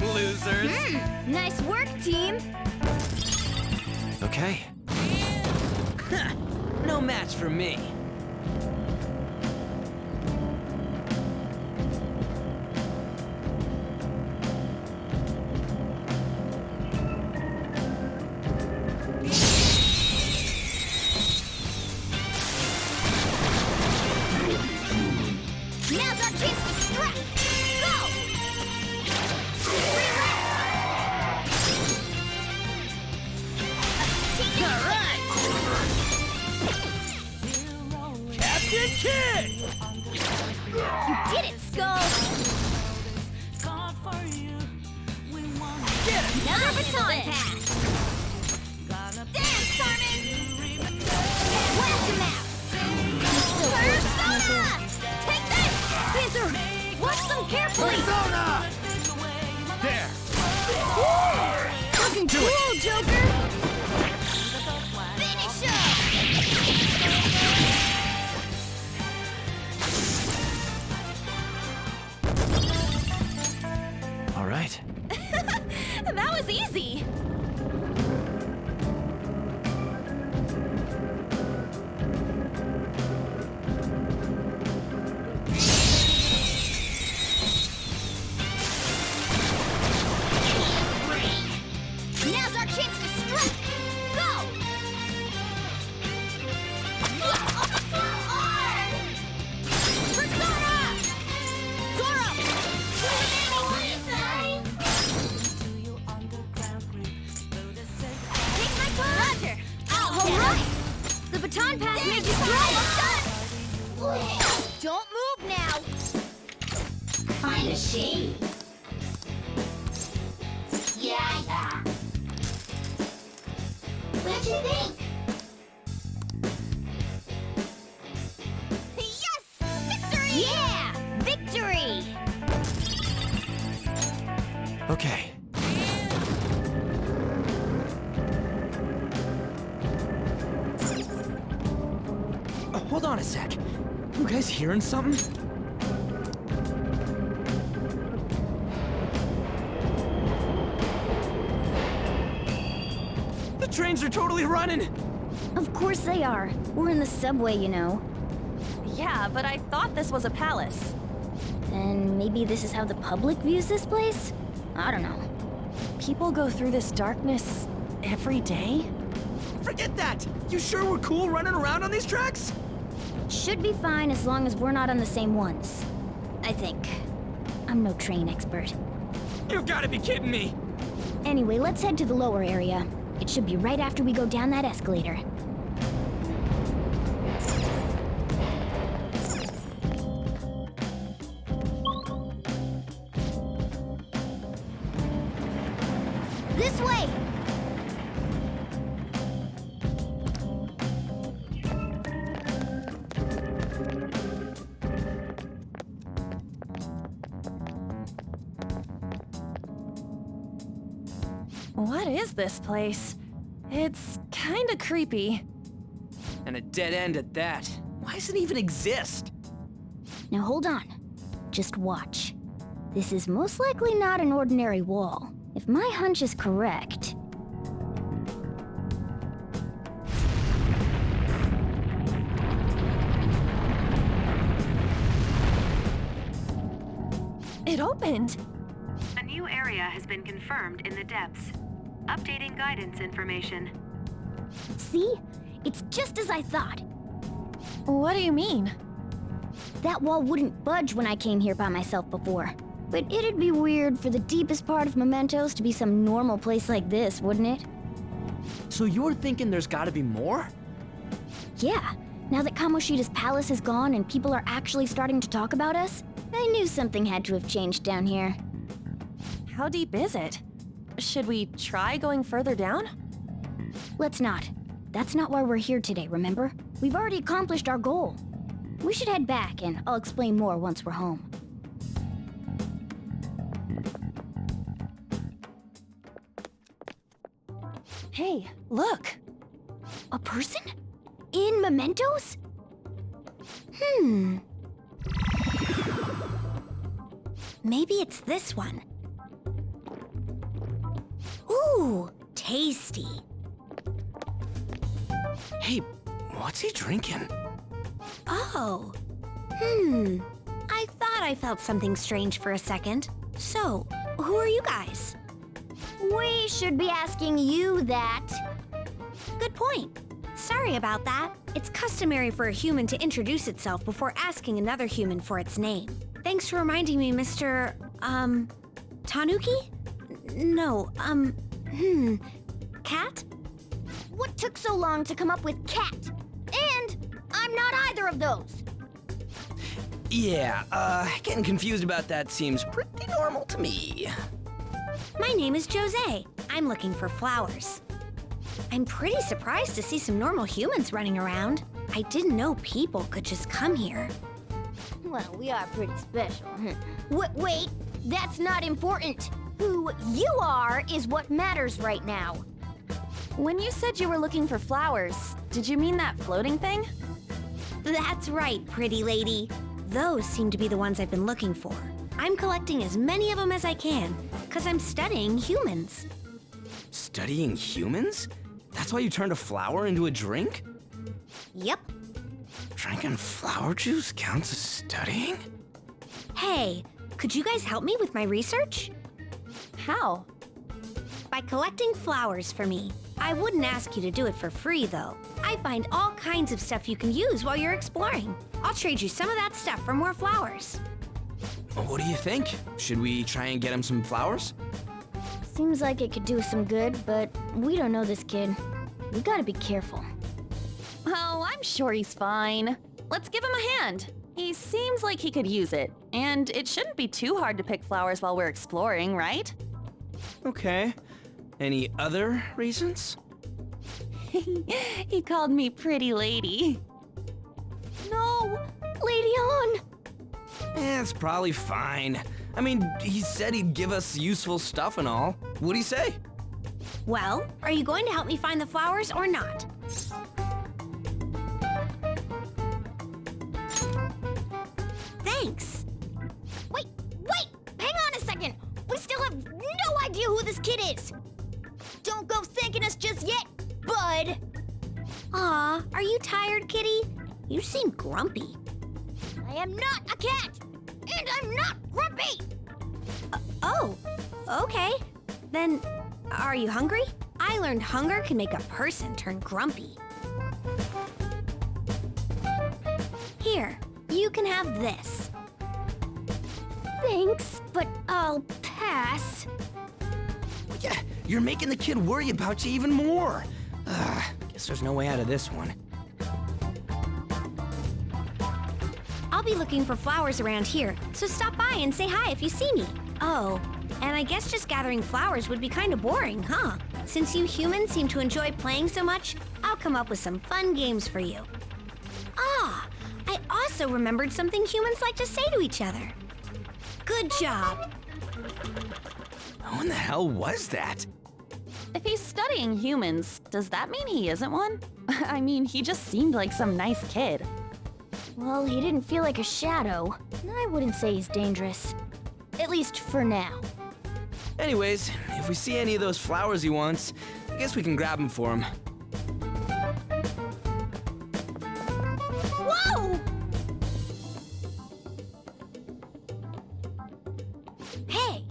Losers! Nice work, team. Okay. No match for me. Now's our chance to strike. Go! Alright! Captain Kid! You did it, Skull! Another baton pass! Dance, Carmen! Whack him out! Persona! Take this! Panther! Watch them carefully! Persona! There! Looking cool, Joker! Finish him! All right. That was easy. Now's our chance to strike! Go! Persona! Zoro! Take my time! Roger! Alright! The baton pass made you strike! Don't move now! Find a shade. Yeah. What'd you think? Yes! Victory! Yeah! Victory! Okay. Hold on a sec. You guys hearing something? The trains are totally running! Of course they are. We're in the subway, you know. Yeah, but I thought this was a palace. Then maybe this is how the public views this place? I don't know. People go through this darkness every day? Forget that! You sure we're cool running around on these tracks? Should be fine as long as we're not on the same ones. I think. I'm no train expert. You gotta be kidding me! Anyway, let's head to the lower area. It should be right after we go down that escalator. This way! What is this place? It's kinda creepy. And a dead end at that. Why does it even exist? Now hold on. Just watch. This is most likely not an ordinary wall. If my hunch is correct... It opened! A new area has been confirmed in the depths. Updating guidance information. See? It's just as I thought. What do you mean? That wall wouldn't budge when I came here by myself before. But it'd be weird for the deepest part of Mementos to be some normal place like this, wouldn't it? So you're thinking there's gotta be more? Yeah. Now that Kamoshida's palace is gone and people are actually starting to talk about us, I knew something had to have changed down here. How deep is it? Should we try going further down? Let's not. That's not why we're here today, remember? We've already accomplished our goal. We should head back, and I'll explain more once we're home. Hey, look! A person? In Mementos? Maybe it's this one. Ooh, tasty. Hey, what's he drinking? Oh. I thought I felt something strange for a second. So, who are you guys? We should be asking you that. Good point. Sorry about that. It's customary for a human to introduce itself before asking another human for its name. Thanks for reminding me, Mr. Tanuki? No, Cat? What took so long to come up with cat? And I'm not either of those. Yeah, getting confused about that seems pretty normal to me. My name is Jose. I'm looking for flowers. I'm pretty surprised to see some normal humans running around. I didn't know people could just come here. Well, we are pretty special. Wait, that's not important. Who you are is what matters right now. When you said you were looking for flowers, did you mean that floating thing? That's right, pretty lady. Those seem to be the ones I've been looking for. I'm collecting as many of them as I can, because I'm studying humans. Studying humans? That's why you turned a flower into a drink? Yep. Drinking flower juice counts as studying? Hey, could you guys help me with my research? How? By collecting flowers for me. I wouldn't ask you to do it for free, though. I find all kinds of stuff you can use while you're exploring. I'll trade you some of that stuff for more flowers. What do you think? Should we try and get him some flowers? Seems like it could do us some good, but we don't know this kid. We gotta be careful. Oh, I'm sure he's fine. Let's give him a hand. He seems like he could use it, and it shouldn't be too hard to pick flowers while we're exploring, right? Okay. Any other reasons? He called me pretty lady. No! Lady on! It's probably fine. I mean, he said he'd give us useful stuff and all. What'd he say? Well, are you going to help me find the flowers or not? Thanks. Wait! Hang on a second! We still have no idea who this kid is! Don't go thanking us just yet, bud! Aw, are you tired, kitty? You seem grumpy. I am not a cat! And I'm not grumpy! Oh, okay. Then, are you hungry? I learned hunger can make a person turn grumpy. Here, you can have this. Thanks, but I'll pass. Yeah, you're making the kid worry about you even more. Guess there's no way out of this one. I'll be looking for flowers around here, so stop by and say hi if you see me. Oh, and I guess just gathering flowers would be kind of boring, huh? Since you humans seem to enjoy playing so much, I'll come up with some fun games for you. Ah, I also remembered something humans like to say to each other. Good job. Who in the hell was that? If he's studying humans, does that mean he isn't one? I mean, he just seemed like some nice kid. Well, he didn't feel like a shadow. I wouldn't say he's dangerous. At least for now. Anyways, if we see any of those flowers he wants, I guess we can grab them for him. Whoa! Hey!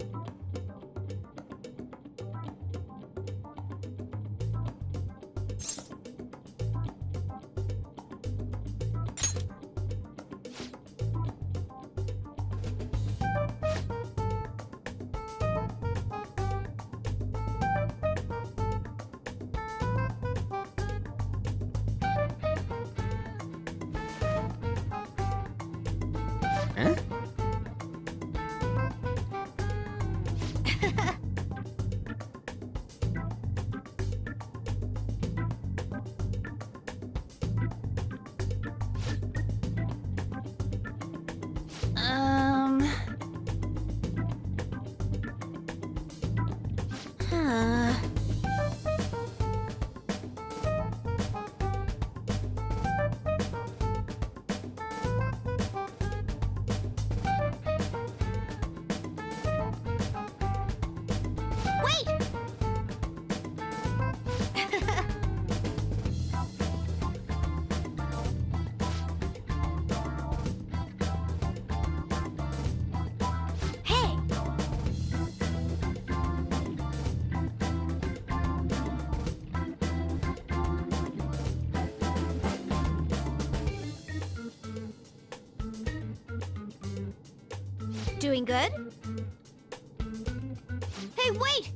Huh? Huh. Wait! Hey! Doing good? Hey, wait!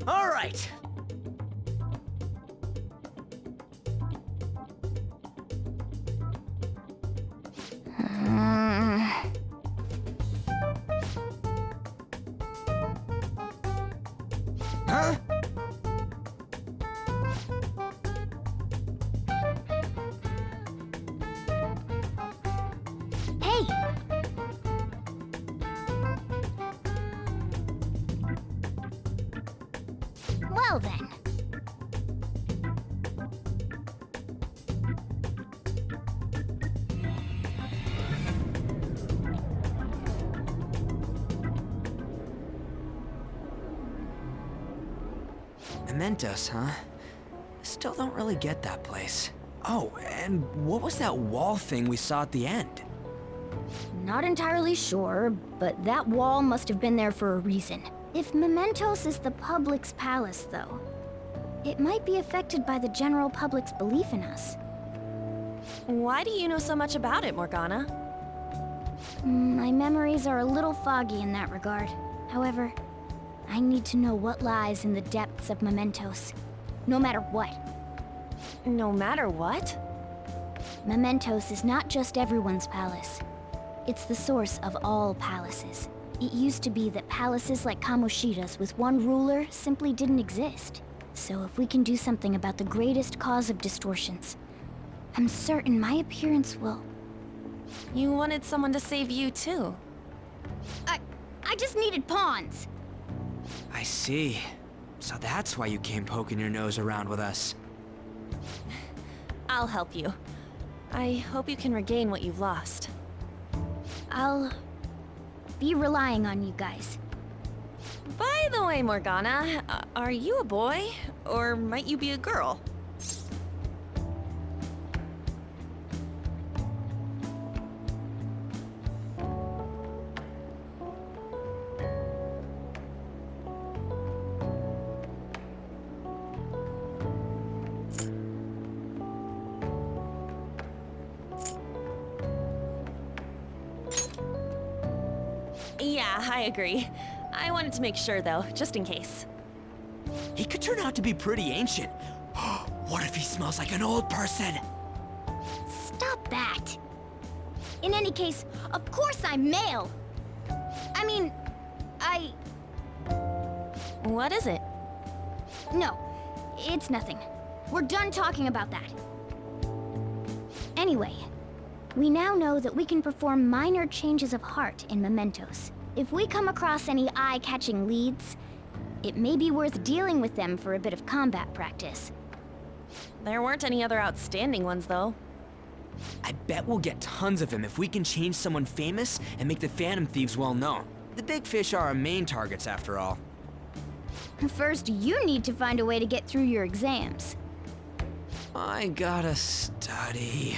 All right. Huh? Hey! Well then. Mementos, huh? Still don't really get that place. Oh, and what was that wall thing we saw at the end? Not entirely sure, but that wall must have been there for a reason. If Mementos is the public's palace, though, it might be affected by the general public's belief in us. Why do you know so much about it, Morgana? My memories are a little foggy in that regard. However, I need to know what lies in the depths of Mementos. No matter what. No matter what? Mementos is not just everyone's palace. It's the source of all palaces. It used to be that palaces like Kamoshida's with one ruler simply didn't exist. So if we can do something about the greatest cause of distortions, I'm certain my appearance will... You wanted someone to save you, too. I just needed pawns. I see. So that's why you came poking your nose around with us. I'll help you. I hope you can regain what you've lost. I'll be relying on you guys. By the way, Morgana, are you a boy? Or might you be a girl? Yeah, I agree. I wanted to make sure, though, just in case. He could turn out to be pretty ancient. What if he smells like an old person? Stop that! In any case, of course I'm male! I mean, What is it? No, it's nothing. We're done talking about that. Anyway, we now know that we can perform minor changes of heart in Mementos. If we come across any eye-catching leads, it may be worth dealing with them for a bit of combat practice. There weren't any other outstanding ones, though. I bet we'll get tons of them if we can change someone famous and make the Phantom Thieves well known. The big fish are our main targets, after all. First, you need to find a way to get through your exams. I gotta study.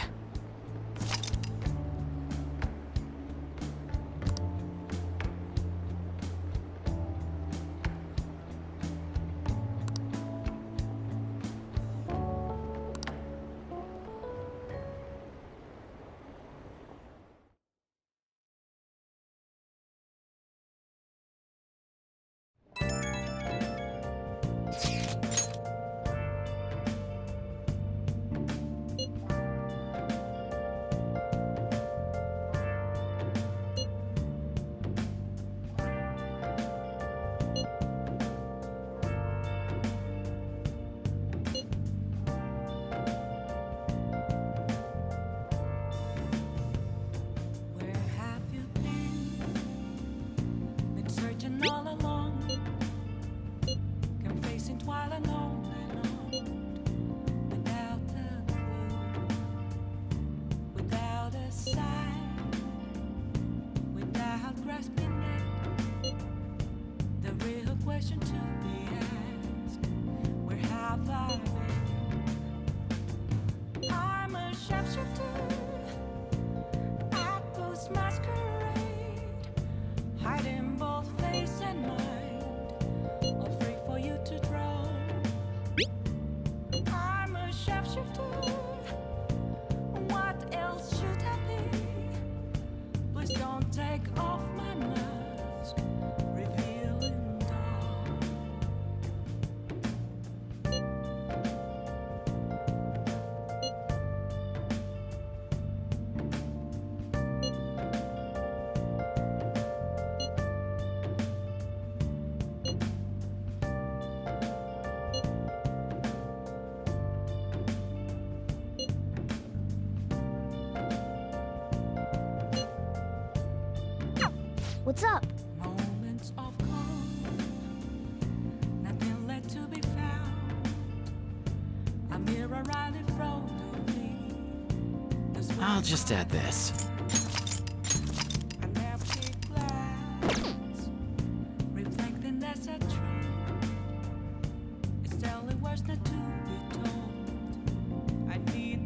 Where have you been? Been searching all along, confessing while alone without a clue, without a sign, without grasping it. The real question to be asked: where have I been? I'm a sharpshooter. Ghost masquerade, hiding both face and mind, all free for you to draw. What's up? Moments of calm, nothing left to be found. A mirror right in front of me. I'll just add this.